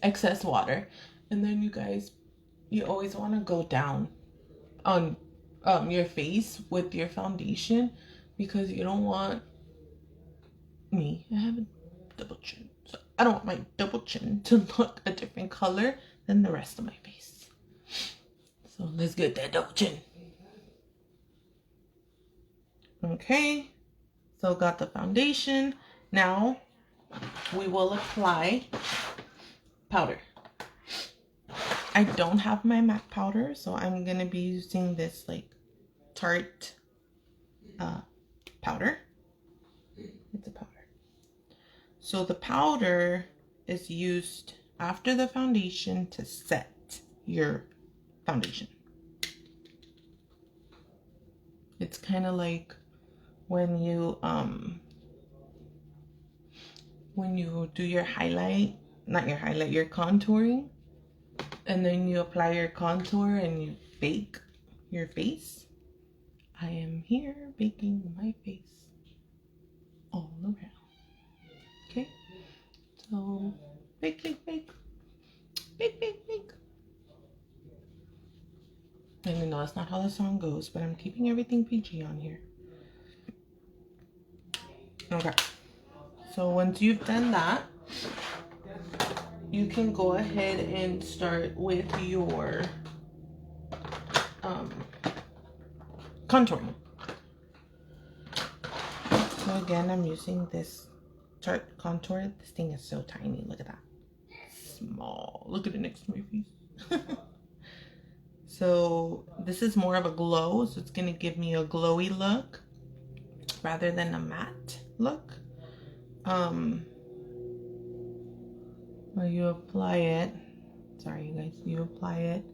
excess water. And then you always want to go down on your face with your foundation, because you don't want I have a double chin, so I don't want my double chin to look a different color than the rest of my face. So let's get that double chin. Okay, so got the foundation. Now we will apply powder. I don't have my MAC powder, so I'm gonna be using this like Tarte powder. It's a powder. So the powder is used after the foundation to set your foundation. It's kind of like when you do your highlight, not your highlight, your contouring, and then you apply your contour and you bake your face. I am here baking my face all around. Okay, so bake, bake, bake, bake, bake, bake. And I know that's not how the song goes, but I'm keeping everything PG on here. Okay, so once you've done that, you can go ahead and start with your contouring. So again, I'm using this Tarte contour. This thing is so tiny. Look at that. Small. Look at it next to my face. So this is more of a glow, so it's going to give me a glowy look rather than a matte look. Well, you apply it. Sorry, you guys. You apply it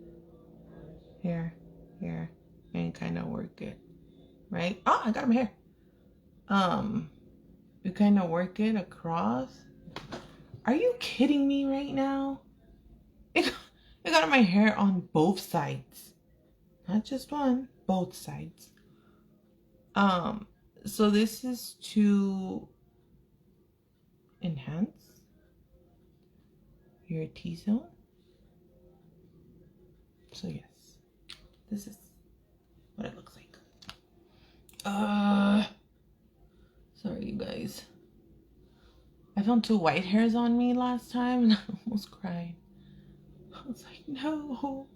here, here, and kind of work it, right? Oh, I got my hair. You kind of work it across. Are you kidding me right now? It got my hair on both sides, not just one, both sides. So this is to enhance your T-zone. So yes, this is what it looks like. Sorry you guys. I found 2 white hairs on me last time and I almost cried. I was like, no.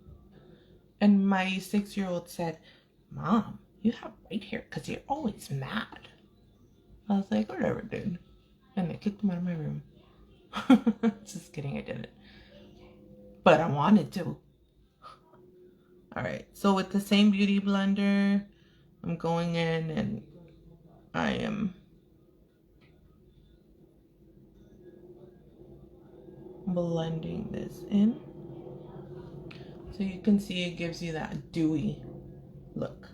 And my 6-year-old said, Mom, you have white hair because you're always mad. I was like, whatever, dude. And I kicked him out of my room. Just kidding, I didn't. But I wanted to. Alright, so with the same beauty blender, I'm going in and I am blending this in. So you can see it gives you that dewy look.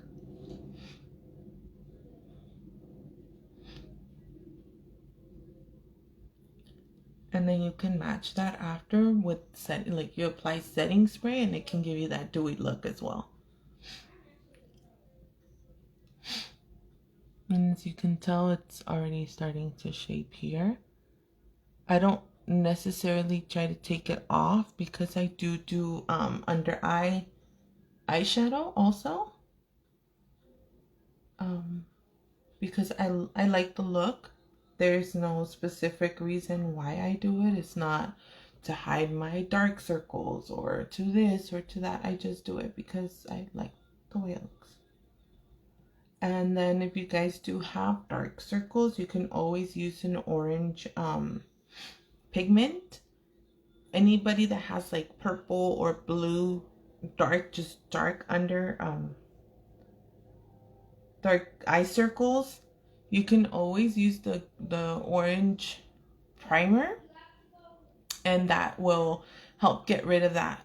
And then you can match that after with you apply setting spray, and it can give you that dewy look as well. And as you can tell, it's already starting to shape here. I don't necessarily try to take it off because I do under eye eyeshadow also. Because I like the look. There's no specific reason why I do it. It's not to hide my dark circles or to this or to that. I just do it because I like the way it looks. And then if you guys do have dark circles, you can always use an orange pigment. Anybody that has like purple or blue just dark under dark eye circles, you can always use the orange primer, and that will help get rid of that.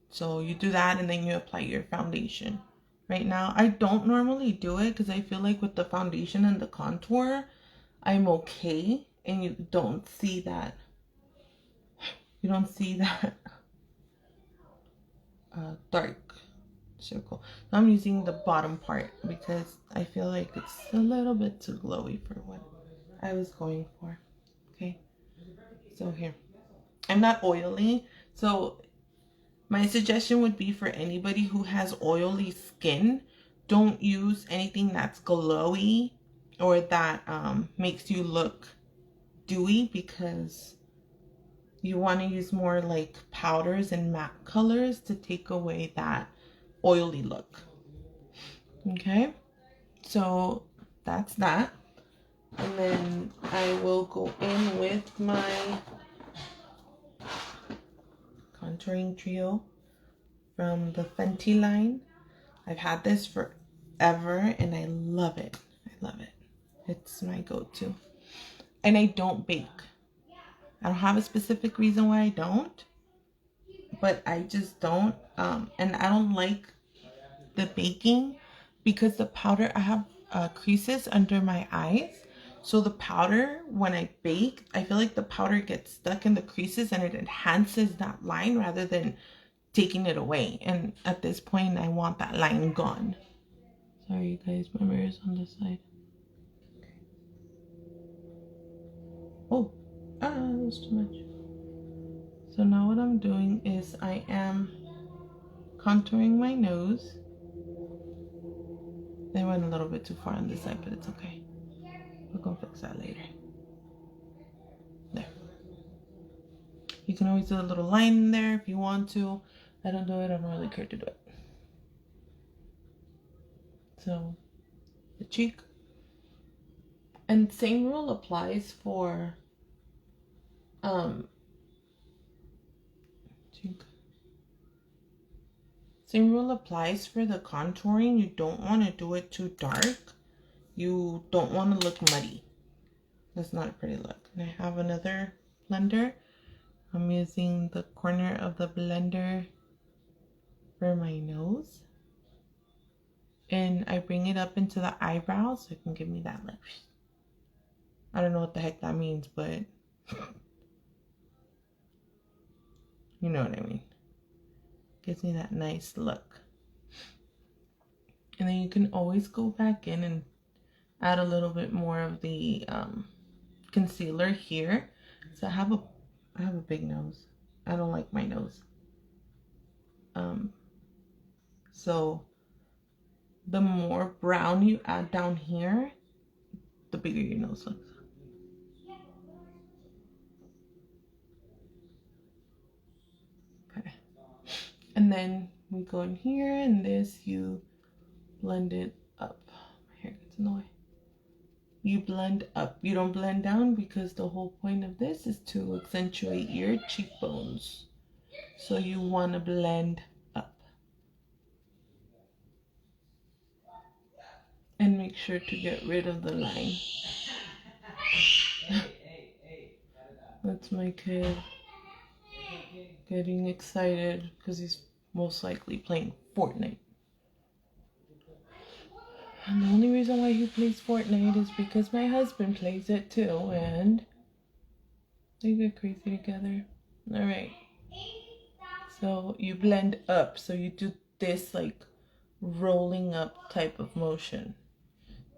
So you do that, and then you apply your foundation. Right now, I don't normally do it because I feel like with the foundation and the contour, I'm okay, and you don't see that. You don't see that dark circle. So I'm using the bottom part because I feel like it's a little bit too glowy for what I was going for. Okay, so here, I'm not oily, so my suggestion would be for anybody who has oily skin, don't use anything that's glowy or that makes you look dewy, because you want to use more like powders and matte colors to take away that oily look. Okay, so that's that. And then I will go in with my contouring trio from the Fenty line. I've had this forever and I love it. I love it. It's my go-to. And I don't bake. I don't have a specific reason why I don't, but I just don't. And I don't like the baking because the powder, I have creases under my eyes. So the powder, when I bake, I feel like the powder gets stuck in the creases and it enhances that line rather than taking it away. And at this point, I want that line gone. Sorry, you guys, my mirror's on this side. Oh, that was too much. So now what I'm doing is I am contouring my nose. I went a little bit too far on this side, but it's okay. We're gonna fix that later. There. You can always do a little line in there if you want to. I don't do it. I don't really care to do it. So, the cheek. And same rule applies for cheek. Same rule applies for the contouring. You don't want to do it too dark. You don't want to look muddy. That's not a pretty look. And I have another blender. I'm using the corner of the blender for my nose. And I bring it up into the eyebrows so it can give me that like, I don't know what the heck that means, but you know what I mean. Gives me that nice look. And then you can always go back in and add a little bit more of the concealer here. So I have a big nose. I don't like my nose. So the more brown you add down here, the bigger your nose looks. Okay. And then we go in here, and this you blend it up. My hair gets in the way. You blend up. You don't blend down because the whole point of this is to accentuate your cheekbones. So you want to blend up. And make sure to get rid of the line. That's my kid getting excited because he's most likely playing Fortnite. And the only reason why he plays Fortnite is because my husband plays it too, and They get crazy together. All right. So you blend up. So you do this like rolling up type of motion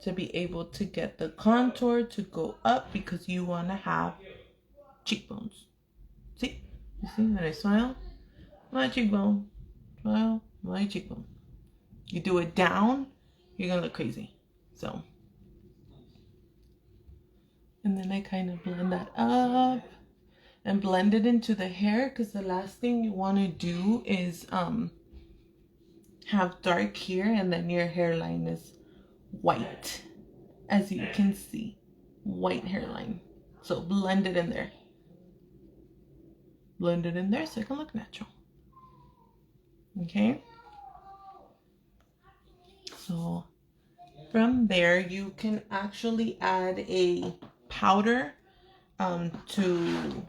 to be able to get the contour to go up because you want to have cheekbones. See? You see when I smile? My cheekbone. Smile, my cheekbone. You do it down, you're going to look crazy. So. And then I kind of blend that up and blend it into the hair because the last thing you want to do is have dark hair and then your hairline is white. As you can see, white hairline. So blend it in there. Blend it in there so it can look natural. Okay? So from there, you can actually add a powder you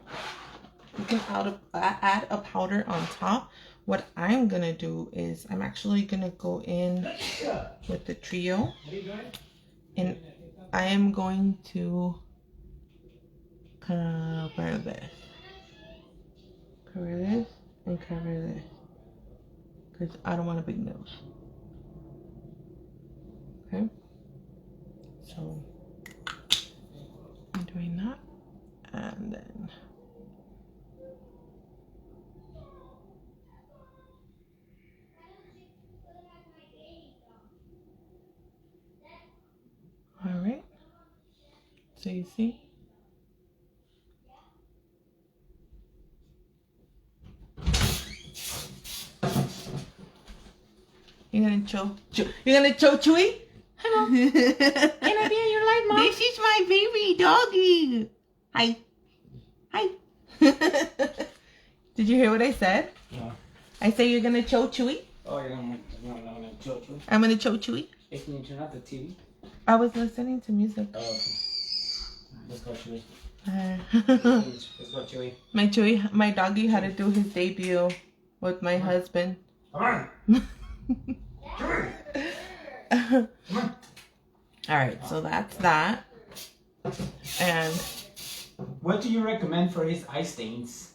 can add a powder on top. What I'm gonna do is I'm actually gonna go in with the trio and I am going to cover this and cover this because I don't want a big nose. Okay, so I'm doing that and then all right, so you see you're gonna chow Chewy. Hello. Can I be in your life, Mom? This is my baby doggy. Hi. Did you hear what I said?
No.
I say you're gonna chow Chewy.
Oh, you're gonna chow Chewy?
I'm gonna chow Chewy.
Hey, can you turn off the TV?
I was listening to music.
Oh, okay. Let's go, Chewy.
Uh,
Let's go, Chewy.
my doggy had to do his debut with my husband.
Come on. Chewy. Come on.
All right, so that's that. And
What do you recommend for his eye stains?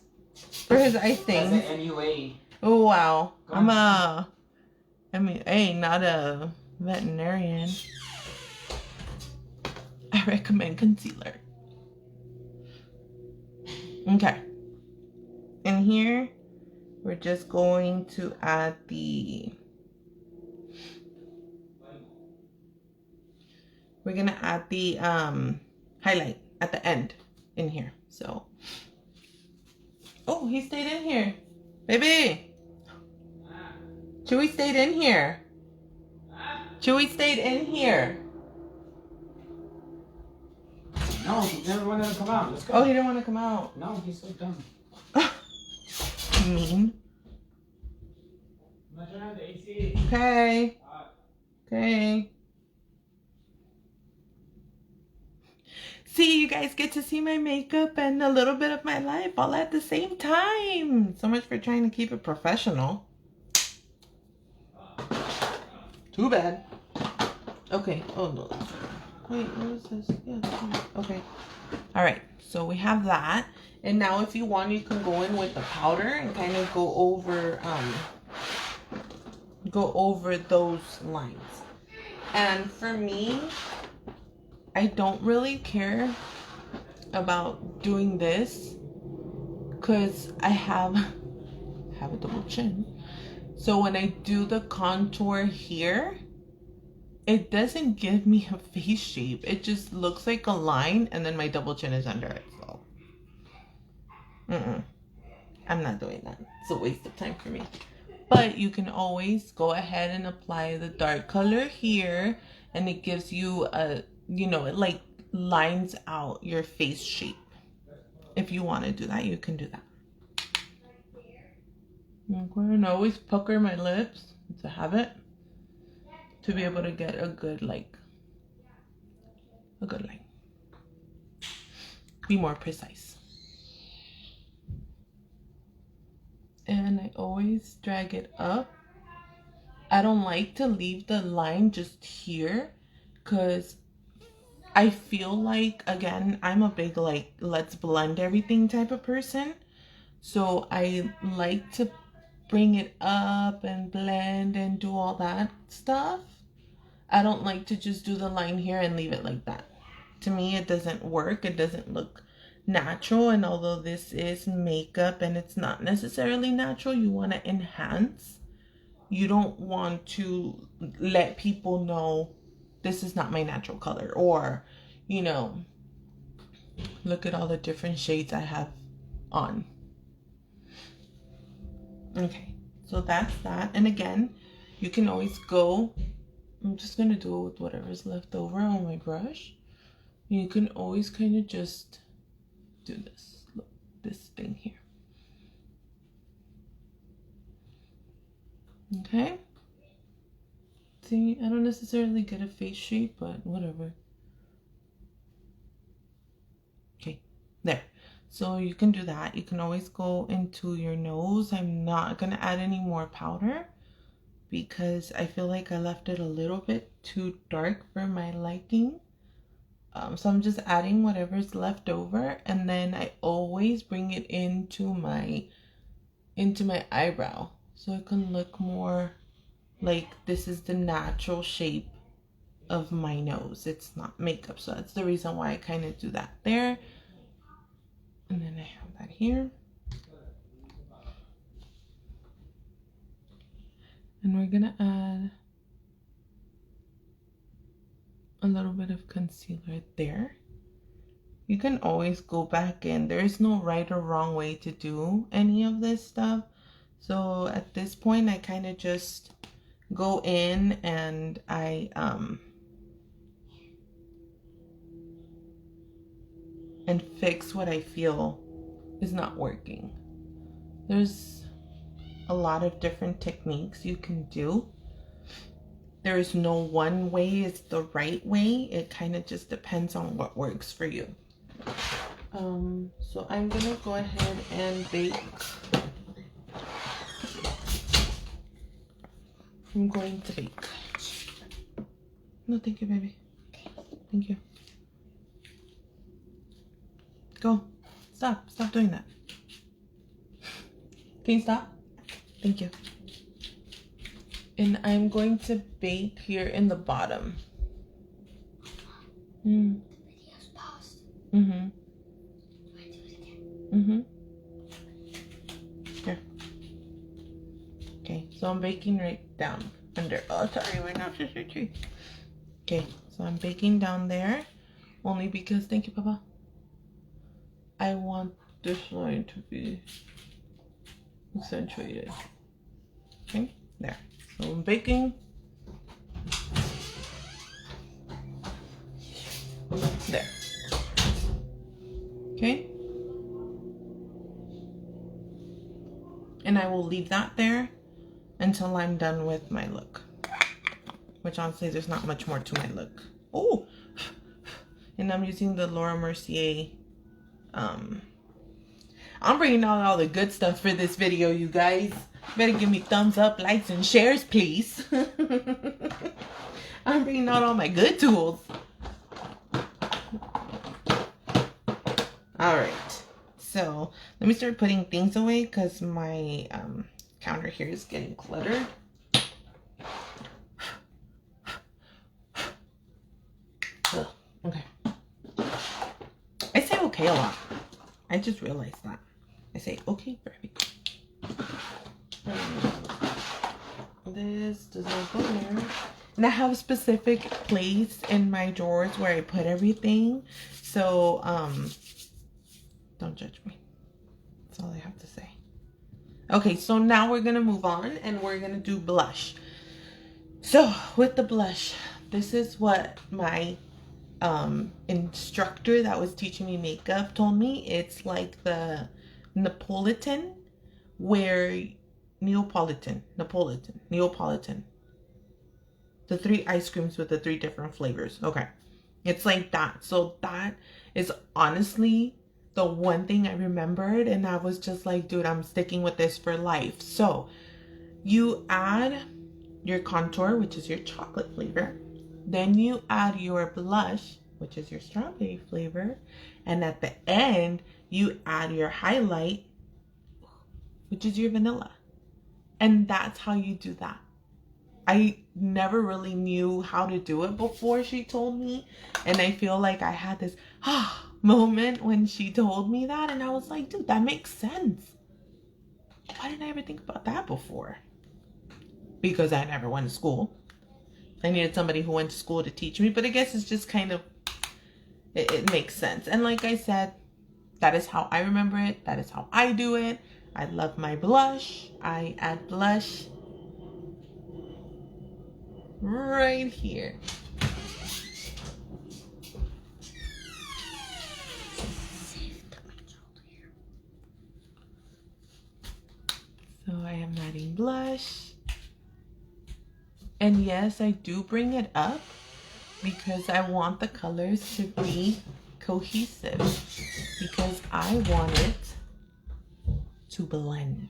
for his eye
As
stains,
an MUA.
oh wow,
Go on.
I ain't not a veterinarian. I recommend concealer. Okay. And here, we're just going to add we're gonna add the highlight at the end in here. So, oh, he stayed in here, baby. Chewy stayed in here. Chewy stayed in here.
No, he never wanted to come out. Let's go.
Oh, he didn't want to come out.
No, he's so dumb.
Mean.
I'm gonna turn on the AC.
Okay. Okay. See, you guys get to see my makeup and a little bit of my life all at the same time. So much for trying to keep it professional. Too bad. Okay. Oh, no. Wait, what is this? Yeah, okay. All right. So we have that. And now if you want, you can go in with the powder and kind of go over those lines. And for me, I don't really care about doing this because I have a double chin. So when I do the contour here, it doesn't give me a face shape. It just looks like a line and then my double chin is under it. So I'm not doing that. It's a waste of time for me. But you can always go ahead and apply the dark color here and it gives you a, it like lines out your face shape. If you want to do that, you can do that. Okay, and I always pucker my lips to have it, to be able to get a good line. Be more precise. And I always drag it up. I don't like to leave the line just here because I feel like, again, I'm a big like let's blend everything type of person. So I like to bring it up and blend and do all that stuff. I don't like to just do the line here and leave it like that. To me, it doesn't work. It doesn't look natural. And although this is makeup and it's not necessarily natural, you want to enhance. You don't want to let people know this is not my natural color, or, you know, look at all the different shades I have on. Okay, so that's that. And again, you can always go, I'm just going to do it with whatever's left over on my brush. You can always kind of just do this, look, this thing here. Okay. See, I don't necessarily get a face shape, but whatever. Okay, there. So you can do that. You can always go into your nose. I'm not going to add any more powder because I feel like I left it a little bit too dark for my liking. So I'm just adding whatever's left over, and then I always bring it into my eyebrow so it can look more like this is the natural shape of my nose. It's not makeup, so that's the reason why I kind of do that there. And then I have that here. And we're gonna add a little bit of concealer there. You can always go back in. There is no right or wrong way to do any of this stuff. So at this point, I kind of just go in and I and fix what I feel is not working. There's a lot of different techniques you can do. There is no one way is the right way. It kind of just depends on what works for you. So I'm gonna go ahead and bake. I'm going to bake. No, thank you, baby. Thank you. Go. Stop. Stop doing that. Can you stop? Thank you. And I'm going to bake here in the bottom.
The video's paused.
Mm-hmm.
I do it again.
Mm-hmm. Here. Okay, so I'm baking right down under. Oh, sorry, we're not just a tree. Okay, so I'm baking down there only because, thank you, Papa. I want this line to be accentuated. Okay, there. So I'm baking. There. Okay. And I will leave that there until I'm done with my look. Which honestly, there's not much more to my look. Oh! And I'm using the Laura Mercier. I'm bringing out all the good stuff for this video, you guys. Better give me thumbs up, likes, and shares, please. I'm bringing out all my good tools. Alright. So, let me start putting things away because my counter here is getting cluttered. Ugh, okay. I say okay a lot. I just realized that. I say okay for everything. This does not go there. And I have a specific place in my drawers where I put everything. So, don't judge me. That's all I have to say. Okay, so now we're going to move on and we're going to do blush. So, with the blush, this is what my instructor that was teaching me makeup told me. It's like the Neapolitan, where Neapolitan. The 3 ice creams with the 3 different flavors. Okay. It's like that. So that is honestly the one thing I remembered, and I was just like, dude, I'm sticking with this for life. So you add your contour, which is your chocolate flavor. Then you add your blush, which is your strawberry flavor. And at the end, you add your highlight, which is your vanilla. And that's how you do that. I never really knew how to do it before she told me. And I feel like I had this moment when she told me that. And I was like, dude, that makes sense. Why didn't I ever think about that before? Because I never went to school. I needed somebody who went to school to teach me. But I guess it's just kind of, it makes sense. And like I said, that is how I remember it. That is how I do it. I love my blush. I add blush right here. So I am adding blush. And yes, I do bring it up because I want the colors to be cohesive. Because I want it to blend.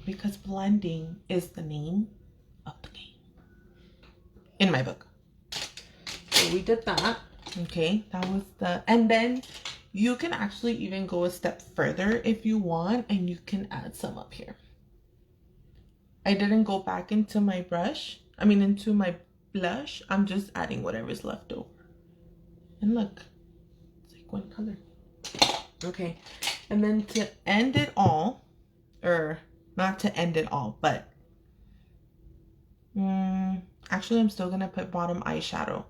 Because blending is the name of the game. In my book. So we did that. Okay, that was the... And then you can actually even go a step further if you want. And you can add some up here. I didn't go back into my brush. Into my blush. I'm just adding whatever's left over. And look. It's like one color. Okay. And then to end it all. Or not to end it all. But. Actually, I'm still going to put bottom eyeshadow.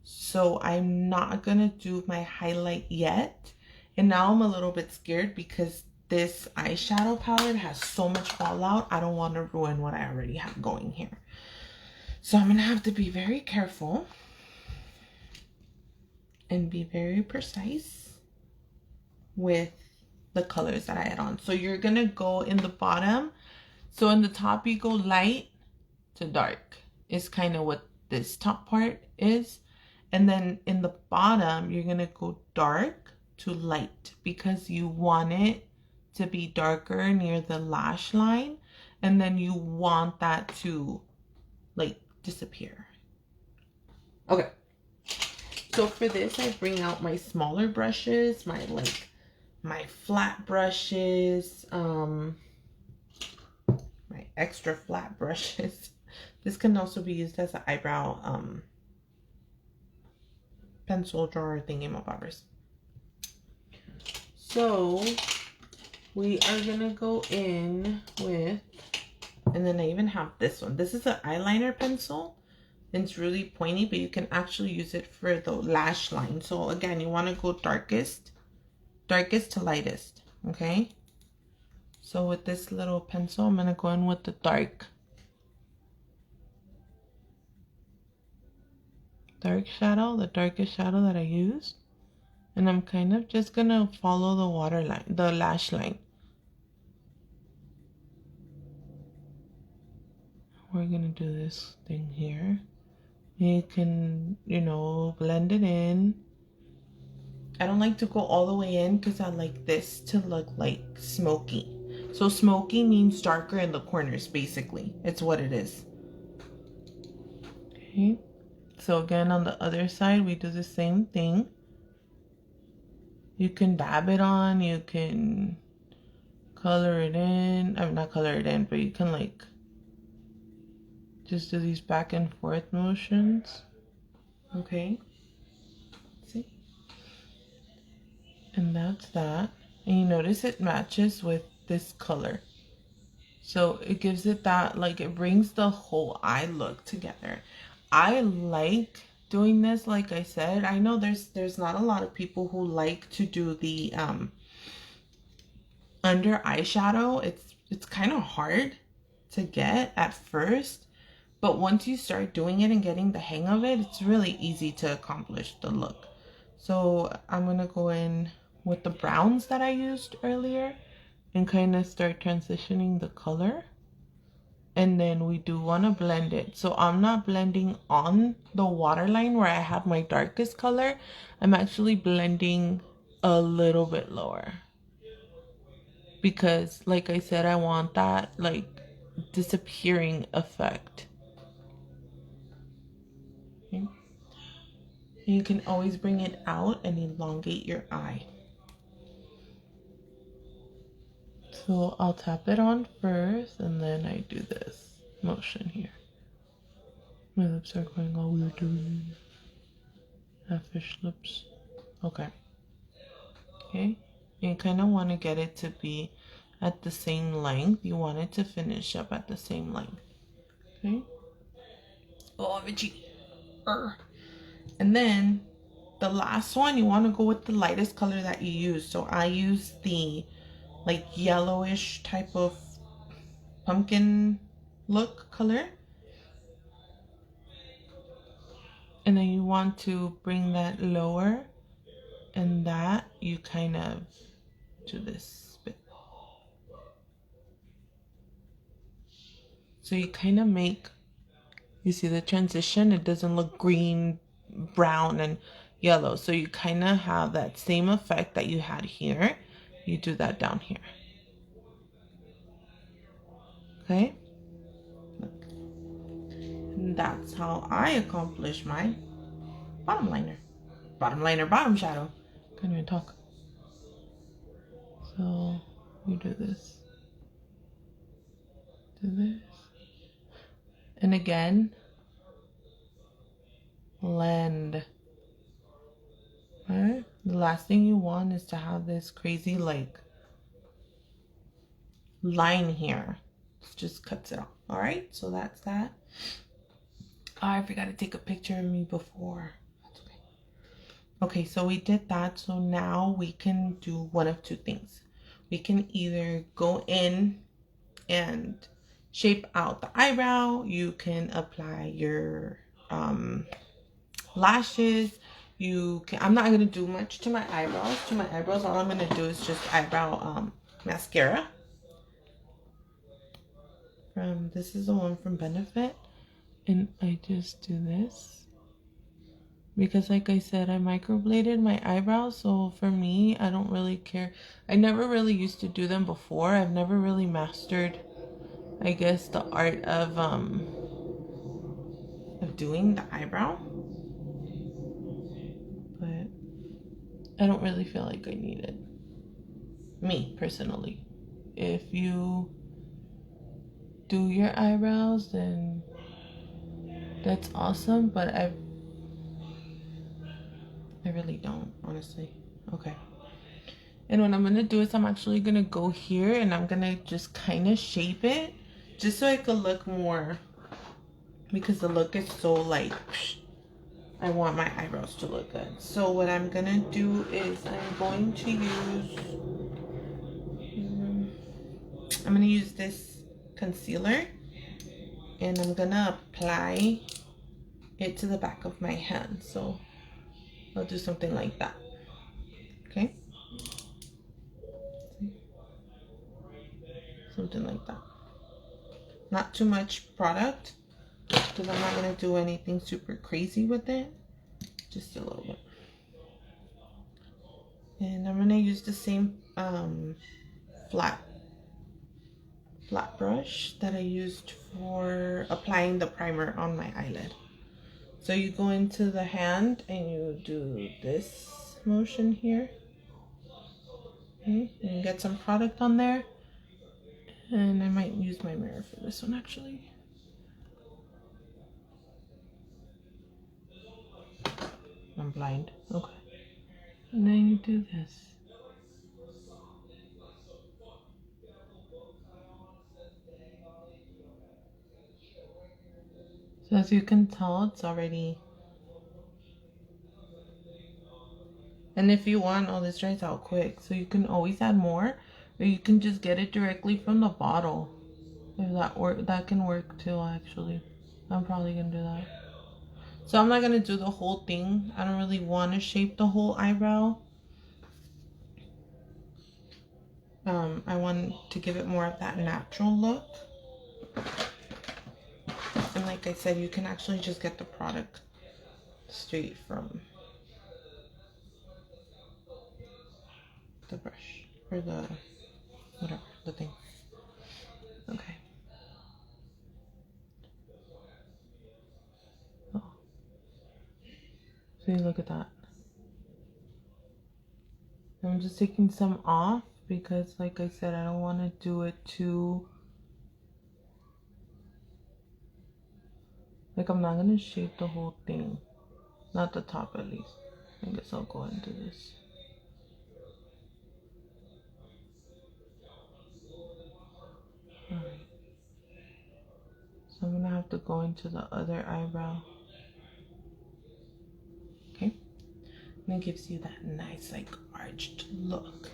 So I'm not going to do my highlight yet. And now I'm a little bit scared because this eyeshadow palette has so much fallout. I don't want to ruin what I already have going here. So I'm going to have to be very careful. And be very precise with the colors that I add on. So you're going to go in the bottom. So in the top you go light to dark. Is kind of what this top part is. And then in the bottom, you're going to go dark to light because you want it to be darker near the lash line. And then you want that to like disappear. Okay. So for this, I bring out my smaller brushes, my flat brushes, my extra flat brushes. This can also be used as an eyebrow pencil drawer thingy-mabobbers. So we are gonna go in with, and then I even have this one. This is an eyeliner pencil. It's really pointy, but you can actually use it for the lash line. So again, you want to go darkest to lightest. Okay. So with this little pencil, I'm gonna go in with the dark shadow, the darkest shadow that I used. And I'm kind of just gonna follow the waterline, the lash line. We're gonna do this thing here. You can, blend it in. I don't like to go all the way in because I like this to look like smoky. So smoky means darker in the corners, basically. It's what it is. Okay. So again, on the other side, we do the same thing. You can dab it on, you can color it in. Not color it in, but you can like just do these back and forth motions. Okay. See? And that's that. And you notice it matches with this color. So it gives it that, like, it brings the whole eye look together. I like doing this, like I said. I know there's not a lot of people who like to do the under eyeshadow. It's kind of hard to get at first, but once you start doing it and getting the hang of it, it's really easy to accomplish the look. So I'm gonna go in with the browns that I used earlier and kind of start transitioning the color. And then we do want to blend it. So I'm not blending on the waterline where I have my darkest color. I'm actually blending a little bit lower. Because like I said, I want that like disappearing effect. Okay. And you can always bring it out and elongate your eye. So I'll tap it on first, and then I do this motion here. My lips are going all weird doing fish lips. Okay. Okay. You kind of want to get it to be at the same length. You want it to finish up at the same length. Okay. Oh, I'm itchy. And then the last one, you want to go with the lightest color that you use. So I use the like yellowish type of pumpkin look color. And then you want to bring that lower, and that you kind of do this bit. So you kind of make, you see the transition? It doesn't look green, brown, and yellow. So you kind of have that same effect that you had here. You do that down here. Okay? And that's how I accomplish my bottom liner. Bottom liner, bottom shadow. Can't even talk. So you do this. Do this. And again, blend. Alright? The last thing you want is to have this crazy like line here. It just cuts it off. Alright? So that's that. Oh, I forgot to take a picture of me before. That's okay. Okay, so we did that. So now we can do one of two things. We can either go in and shape out the eyebrow. You can apply your lashes. You can, I'm not gonna do much to my eyebrows. All I'm gonna do is just eyebrow mascara. This is the one from Benefit, and I just do this because, like I said, I microbladed my eyebrows. So for me, I don't really care. I never really used to do them before. I've never really mastered, I guess, the art of doing the eyebrow. But I don't really feel like I need it. Me, personally. If you do your eyebrows, then that's awesome. But I really don't, honestly. Okay. And what I'm going to do is I'm actually going to go here and I'm going to just kind of shape it. Just so it could look more. Because the look is so like... I want my eyebrows to look good. So what I'm going to do is I'm going to use... I'm going to use this concealer. And I'm going to apply it to the back of my hand. So I'll do something like that. Okay? Something like that. Not too much product, because I'm not going to do anything super crazy with it. Just a little bit. And I'm going to use the same flat brush that I used for applying the primer on my eyelid. So you go into the hand and you do this motion here. Okay, and you get some product on there. And I might use my mirror for this one actually. I'm blind. Okay. And then you do this. So as you can tell, it's already... And if you want, oh, this dries out quick. So you can always add more. Or you can just get it directly from the bottle. If that can work too, actually. I'm probably going to do that. So I'm not going to do the whole thing. I don't really want to shape the whole eyebrow. I want to give it more of that natural look. And like I said, you can actually just get the product straight from the brush. Or the, whatever, the thing. Okay. Oh. See, look at that. I'm just taking some off because, like I said, I don't want to do it too... Like, I'm not going to shape the whole thing. Not the top, at least. I guess I'll go into this. Alright. So I'm going to have to go into the other eyebrow. Okay. And it gives you that nice, like, arched look.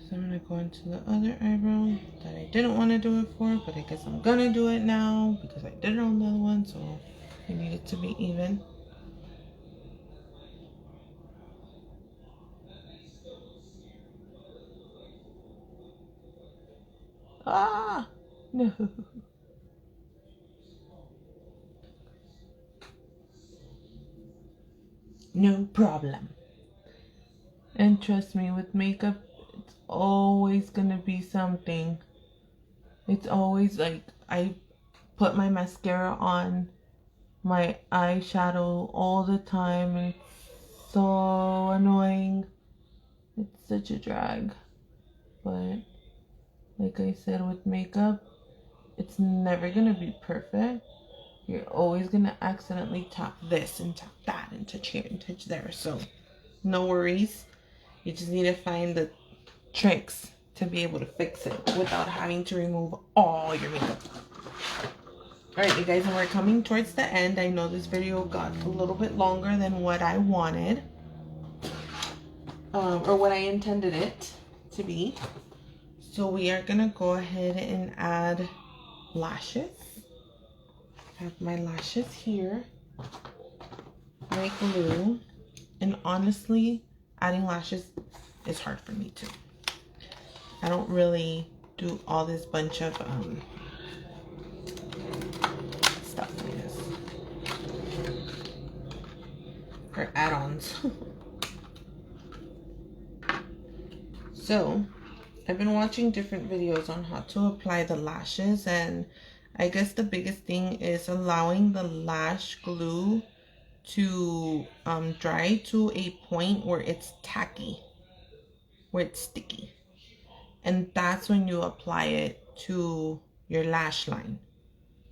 So I'm going to go into the other eyebrow that I didn't want to do it for, but I guess I'm going to do it now because I did it on the other one, so I need it to be even. Ah! No. No problem. And trust me, with makeup, it's always gonna be something. It's always like I put my mascara on my eyeshadow all the time, and it's so annoying. It's such a drag. But like I said, with makeup, it's never gonna be perfect. You're always gonna accidentally tap this and tap that and touch here and touch there. So no worries. You just need to find the tricks to be able to fix it without having to remove all your makeup. Alright, you guys, and we're coming towards the end. I know this video got a little bit longer than what I wanted. Or what I intended it to be. So we are going to go ahead and add lashes. I have my lashes here. My glue. And honestly, adding lashes is hard for me too. I don't really do all this bunch of stuff like this. Or add-ons. So, I've been watching different videos on how to apply the lashes, and I guess the biggest thing is allowing the lash glue to dry to a point where it's tacky, where it's sticky. And that's when you apply it to your lash line,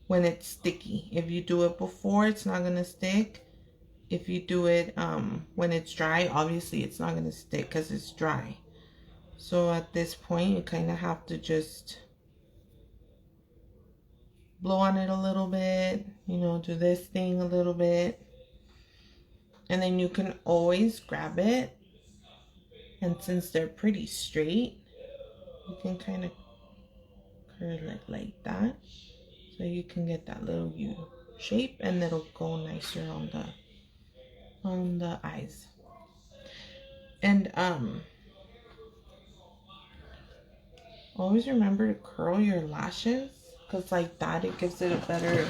when it's sticky. If you do it before, it's not going to stick. If you do it when it's dry, obviously it's not going to stick because it's dry. So at this point, you kind of have to just blow on it a little bit, you know, do this thing a little bit. And then you can always grab it. And since they're pretty straight, you can kind of curl it like that. So you can get that little U shape, and it'll go nicer on the eyes. And always remember to curl your lashes, because like that, it gives it a better,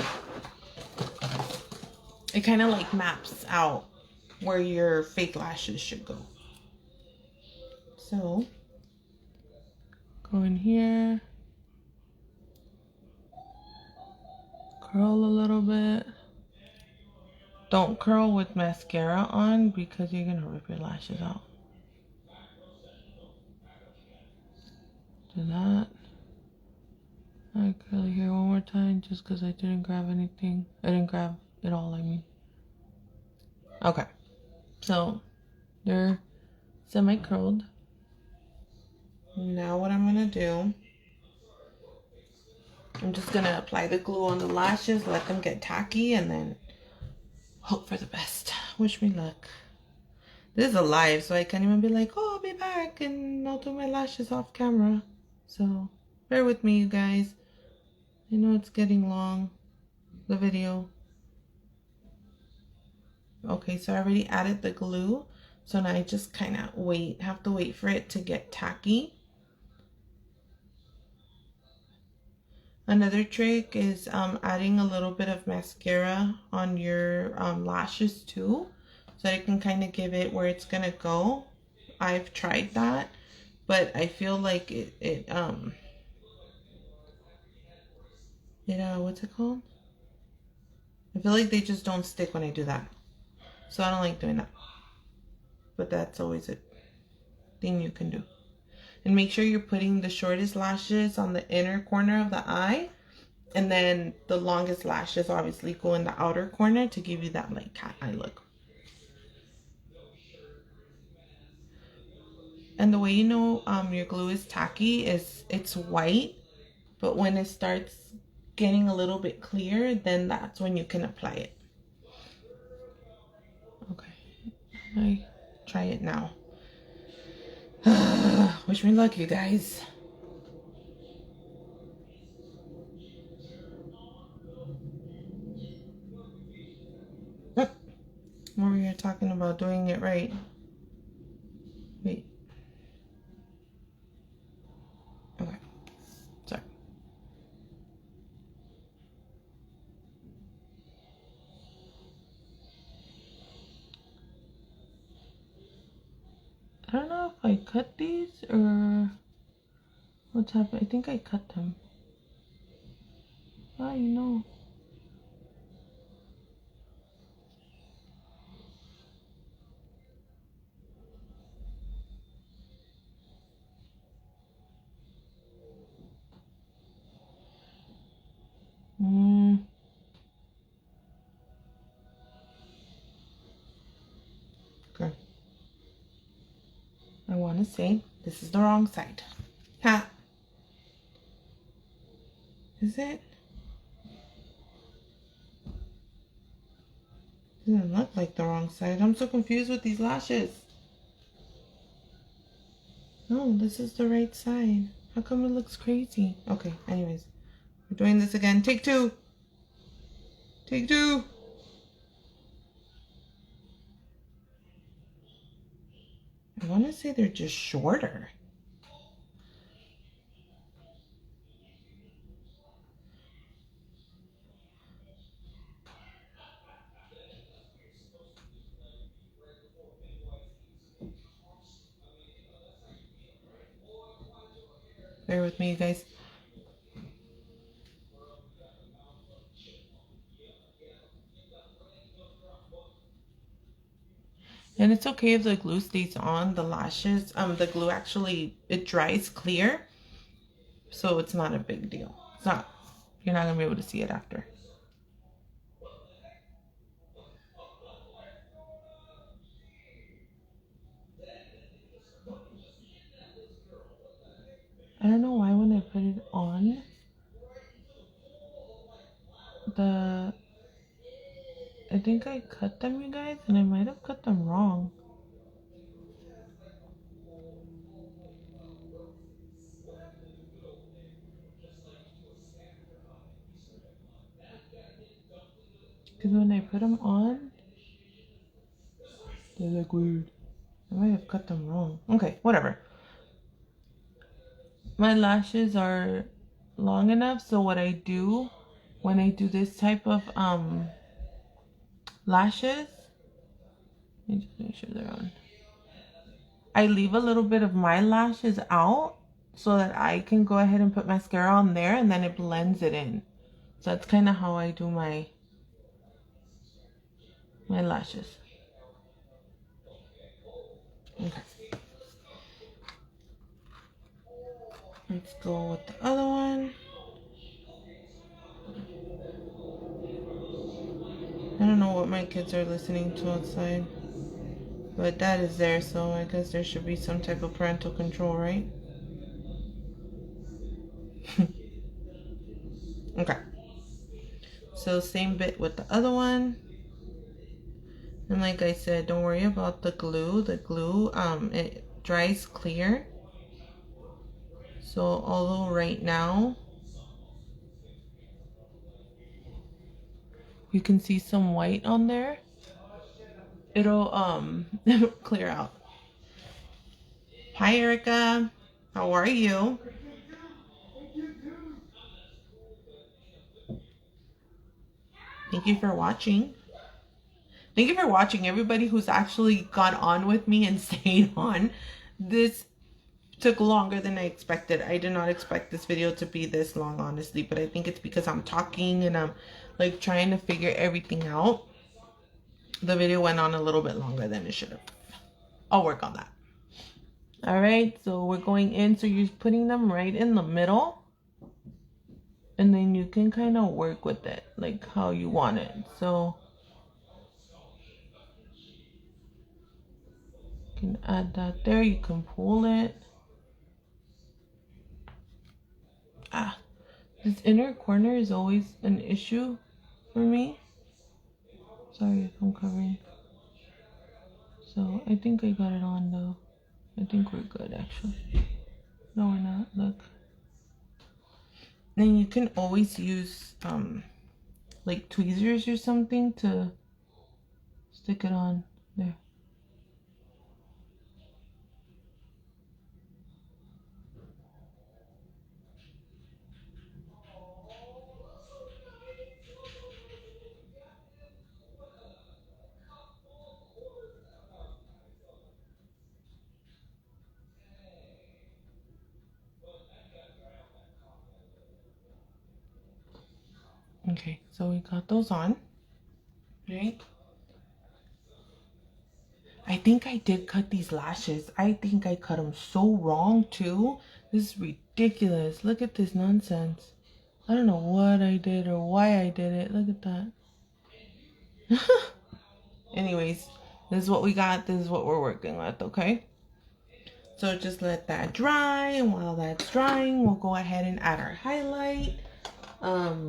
it kind of like maps out where your fake lashes should go. So go in here, curl a little bit. Don't curl with mascara on because you're gonna rip your lashes out. Do that. I curl here one more time just because I didn't grab anything. I didn't grab it all, I mean. Okay. So they're semi-curled. Now what I'm gonna do, I'm just gonna apply the glue on the lashes, let them get tacky, and then hope for the best. Wish me luck. This is a live, so I can't even be like, oh, I'll be back and I'll do my lashes off camera. So bear with me, you guys. I know it's getting long, the video. Okay, so I already added the glue. So now I just kind of have to wait for it to get tacky. Another trick is adding a little bit of mascara on your lashes too, so that it can kind of give it where it's gonna go. I've tried that, but I feel like it what's it called? I feel like they just don't stick when I do that. So I don't like doing that. But that's always a thing you can do. And make sure you're putting the shortest lashes on the inner corner of the eye. And then the longest lashes obviously go in the outer corner to give you that like cat eye look. And the way you know your glue is tacky is it's white. But when it starts getting a little bit clear, then that's when you can apply it. Okay. I try it now. Wish me luck, you guys. We're here talking about doing it right. Wait. Okay. Sorry. I don't know if I cut these or what's happening. I think I cut them. Oh, you know. Okay. I want to say this is the wrong side. Ha. Is it? Doesn't look like the wrong side. I'm so confused with these lashes. No, this is the right side. How come it looks crazy? Okay, anyways. We're doing this again. Take two. Take two. I want to say they're just shorter. Bear with me, you guys. And it's okay if the glue stays on the lashes. The glue actually, it dries clear. So it's not a big deal. It's not, you're not gonna be able to see it after. I don't know why when I put it on, I think I cut them, you guys, and I might have cut them wrong. Because when I put them on, they look weird. I might have cut them wrong. Okay, whatever. My lashes are long enough, so what I do when I do this type of lashes, let me just make sure they're on. I leave a little bit of my lashes out so that I can go ahead and put mascara on there and then it blends it in. So that's kind of how I do my lashes. Okay. Let's go with the other one. I don't know what my kids are listening to outside. But Dad is there, so I guess there should be some type of parental control, right? Okay. So same bit with the other one. And like I said, don't worry about the glue. The glue, it dries clear. So although right now you can see some white on there, it'll clear out. Hi Erica, how are you? Thank you for watching. Thank you for watching, everybody who's actually got on with me and stayed on. This took longer than I expected. I did not expect this video to be this long, honestly, but I think it's because I'm talking and I'm like trying to figure everything out, the video went on a little bit longer than it should have. I'll work on that. All right, so we're going in. So you're putting them right in the middle, and then you can kind of work with it like how you want it. So you can add that there. You can pull it. This inner corner is always an issue for me. Sorry if I'm covering. So I think I got it on though. I think we're good actually. No, we're not. Look. And you can always use like tweezers or something to stick it on there. Okay, so we got those on, right? I think I did cut these lashes. I think I cut them so wrong too. This is ridiculous. Look at this nonsense. I don't know what I did or why I did it. Look at that. Anyways, this is what we got. This is what we're working with, okay? So just let that dry. And while that's drying, we'll go ahead and add our highlight. I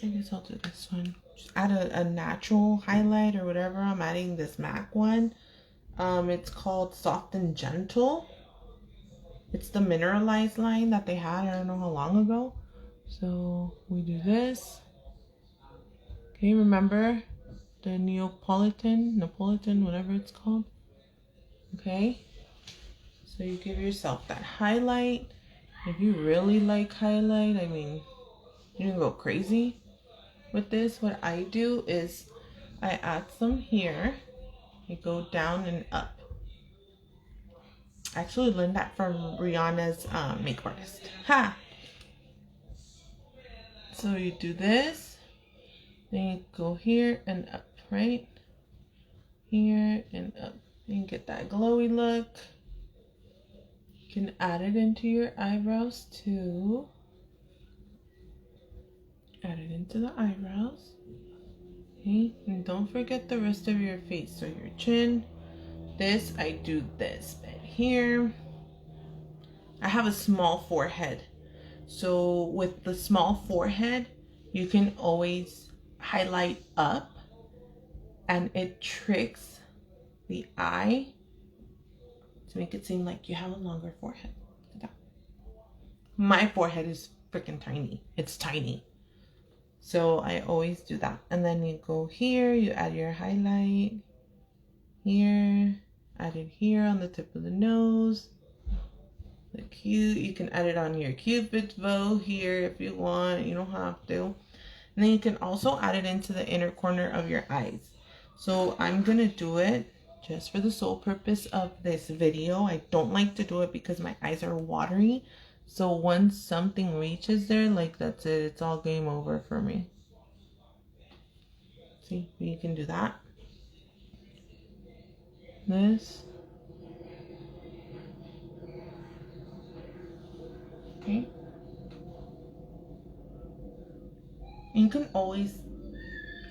guess I'll do this one. Just add a natural highlight or whatever. I'm adding this MAC one. It's called Soft and Gentle. It's the mineralized line that they had. I don't know how long ago. So we do this. Okay, remember the Neapolitan, whatever it's called. Okay. So you give yourself that highlight. If you really like highlight, I mean, you can go crazy with this. What I do is I add some here. I go down and up. I actually learned that from Rihanna's makeup artist. Ha! So you do this. Then you go here and up, right? Here and up. You can get that glowy look. You can add it into your eyebrows too. Add it into the eyebrows. Okay, and don't forget the rest of your face. So your chin. This, I do this bit here. I have a small forehead. So with the small forehead, you can always highlight up and it tricks the eye to make it seem like you have a longer forehead. Look at that. My forehead is freaking tiny. It's tiny. So I always do that. And then you go here, you add your highlight here, add it here on the tip of the nose. The cute, you can add it on your Cupid's bow here if you want. You don't have to. And then you can also add it into the inner corner of your eyes. So I'm going to do it just for the sole purpose of this video. I don't like to do it because my eyes are watery. So once something reaches there, like that's it. It's all game over for me. See, you can do that. This. Okay. You can always,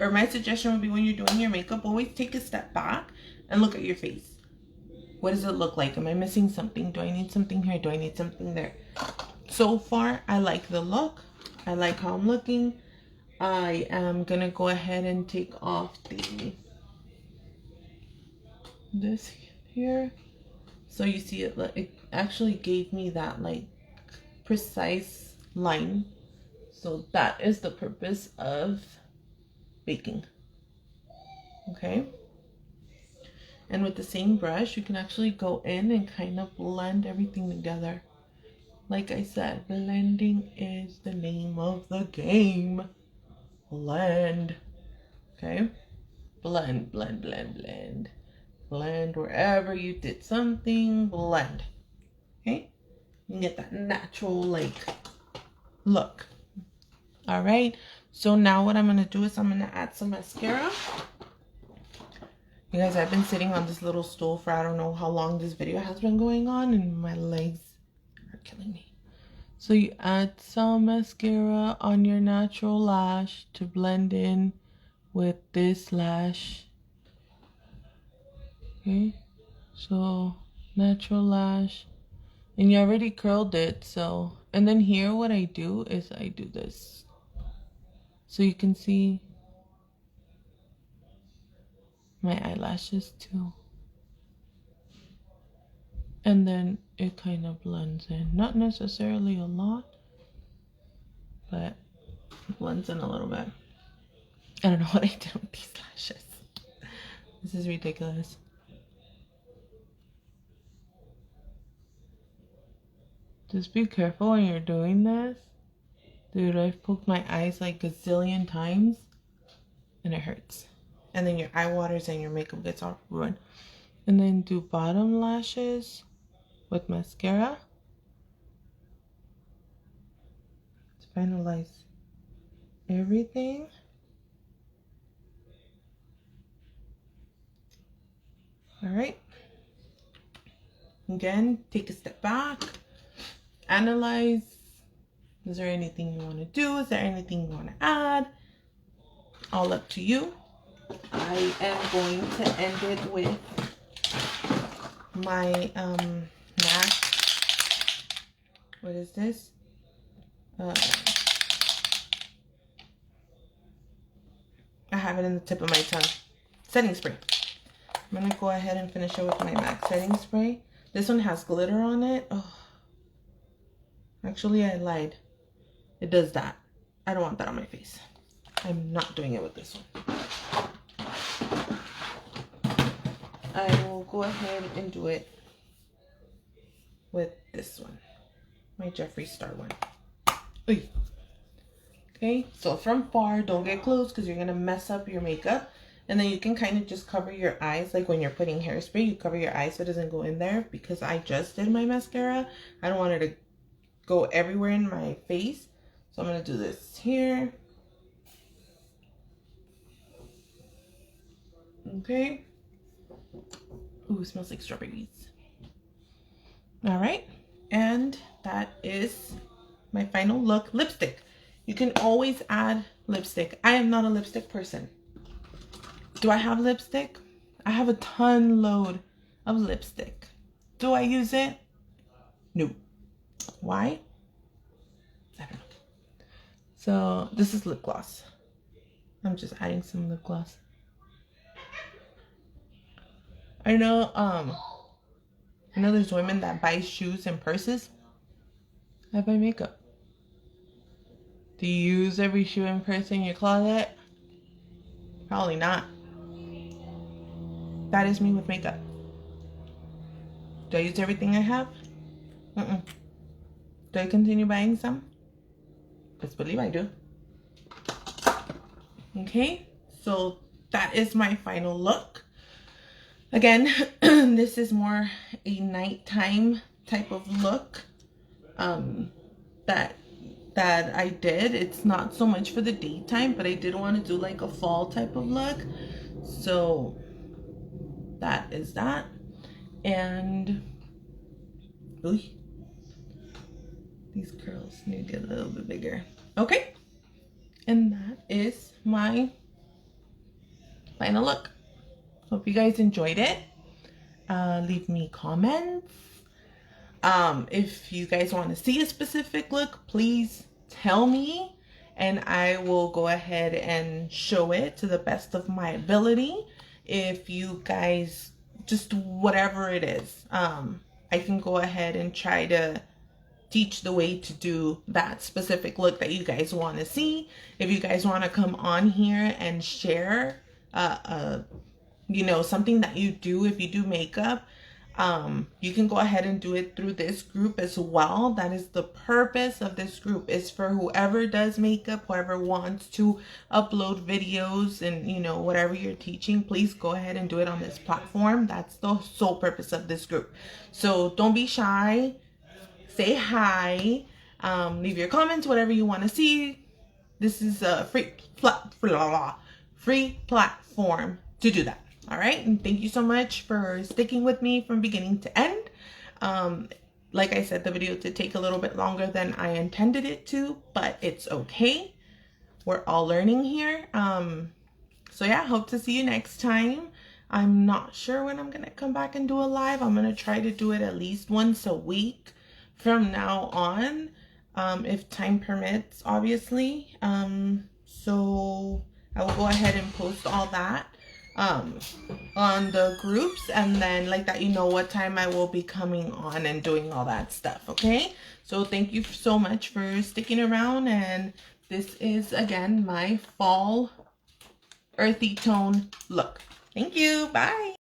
or my suggestion would be when you're doing your makeup, always take a step back and look at your face. What does it look like? Am I missing something? Do I need something here? Do I need something there? So far, I like the look. I like how I'm looking. I am gonna go ahead and take off this here. So you see it actually gave me that like precise line. So that is the purpose of baking. Okay. And with the same brush, you can actually go in and kind of blend everything together. Like I said, blending is the name of the game. Blend. Okay. Blend, blend, blend, blend. Blend wherever you did something, blend. Okay. You can get that natural like look. All right. So now what I'm going to do is I'm going to add some mascara. You guys, I've been sitting on this little stool for I don't know how long this video has been going on, and my legs are killing me. So you add some mascara on your natural lash to blend in with this lash. Okay, so natural lash, and you already curled it. So, and then here what I do is I do this, so you can see my eyelashes too. And then it kind of blends in, not necessarily a lot, but it blends in a little bit. I don't know what I did with these lashes. This is ridiculous. Just be careful when you're doing this. Dude, I've poked my eyes like a gazillion times and it hurts. And then your eye waters and your makeup gets all ruined. And then do bottom lashes with mascara to finalize everything. All right. Again, take a step back. Analyze. Is there anything you want to do? Is there anything you want to add? All up to you. I am going to end it with my MAC. What is this? I have it in the tip of my tongue. Setting spray. I'm gonna go ahead and finish it with my MAC setting spray. This one has glitter on it. Oh, actually I lied. It does that. I don't want that on my face. I'm not doing it with this one. I will go ahead and do it with this one. My Jeffree Star one. Oy. Okay, so from far, don't get close because you're going to mess up your makeup. And then you can kind of just cover your eyes. Like when you're putting hairspray, you cover your eyes so it doesn't go in there. Because I just did my mascara. I don't want it to go everywhere in my face. So I'm going to do this here. Okay. Ooh, it smells like strawberries. All right. And that is my final look. Lipstick. You can always add lipstick. I am not a lipstick person. Do I have lipstick? I have a ton load of lipstick. Do I use it? No. Why? I don't know. So this is lip gloss. I'm just adding some lip gloss. I know there's women that buy shoes and purses. I buy makeup. Do you use every shoe and purse in your closet? Probably not. That is me with makeup. Do I use everything I have? Do I continue buying some? Best believe I do. Okay, so that is my final look. Again, this is more a nighttime type of look that I did. It's not so much for the daytime, but I did want to do like a fall type of look. So that is that. And ooh, these curls need to get a little bit bigger. Okay, and that is my final look. Hope you guys enjoyed it. Leave me comments. If you guys want to see a specific look, please tell me and I will go ahead and show it to the best of my ability. If you guys, just whatever it is, I can go ahead and try to teach the way to do that specific look that you guys want to see. If you guys want to come on here and share you know, something that you do, if you do makeup, you can go ahead and do it through this group as well. That is the purpose of this group, is for whoever does makeup, whoever wants to upload videos and, you know, whatever you're teaching, please go ahead and do it on this platform. That's the sole purpose of this group. So don't be shy. Say hi. Leave your comments, whatever you want to see. This is a free platform to do that. All right, and thank you so much for sticking with me from beginning to end. Like I said, the video did take a little bit longer than I intended it to, but it's okay. We're all learning here. So yeah, hope to see you next time. I'm not sure when I'm gonna come back and do a live. I'm gonna try to do it at least once a week from now on, if time permits, obviously. So I will go ahead and post all that on the groups, and then like that, you know what time I will be coming on and doing all that stuff. Okay, so thank you so much for sticking around, and this is again my fall earthy tone look. Thank you. Bye.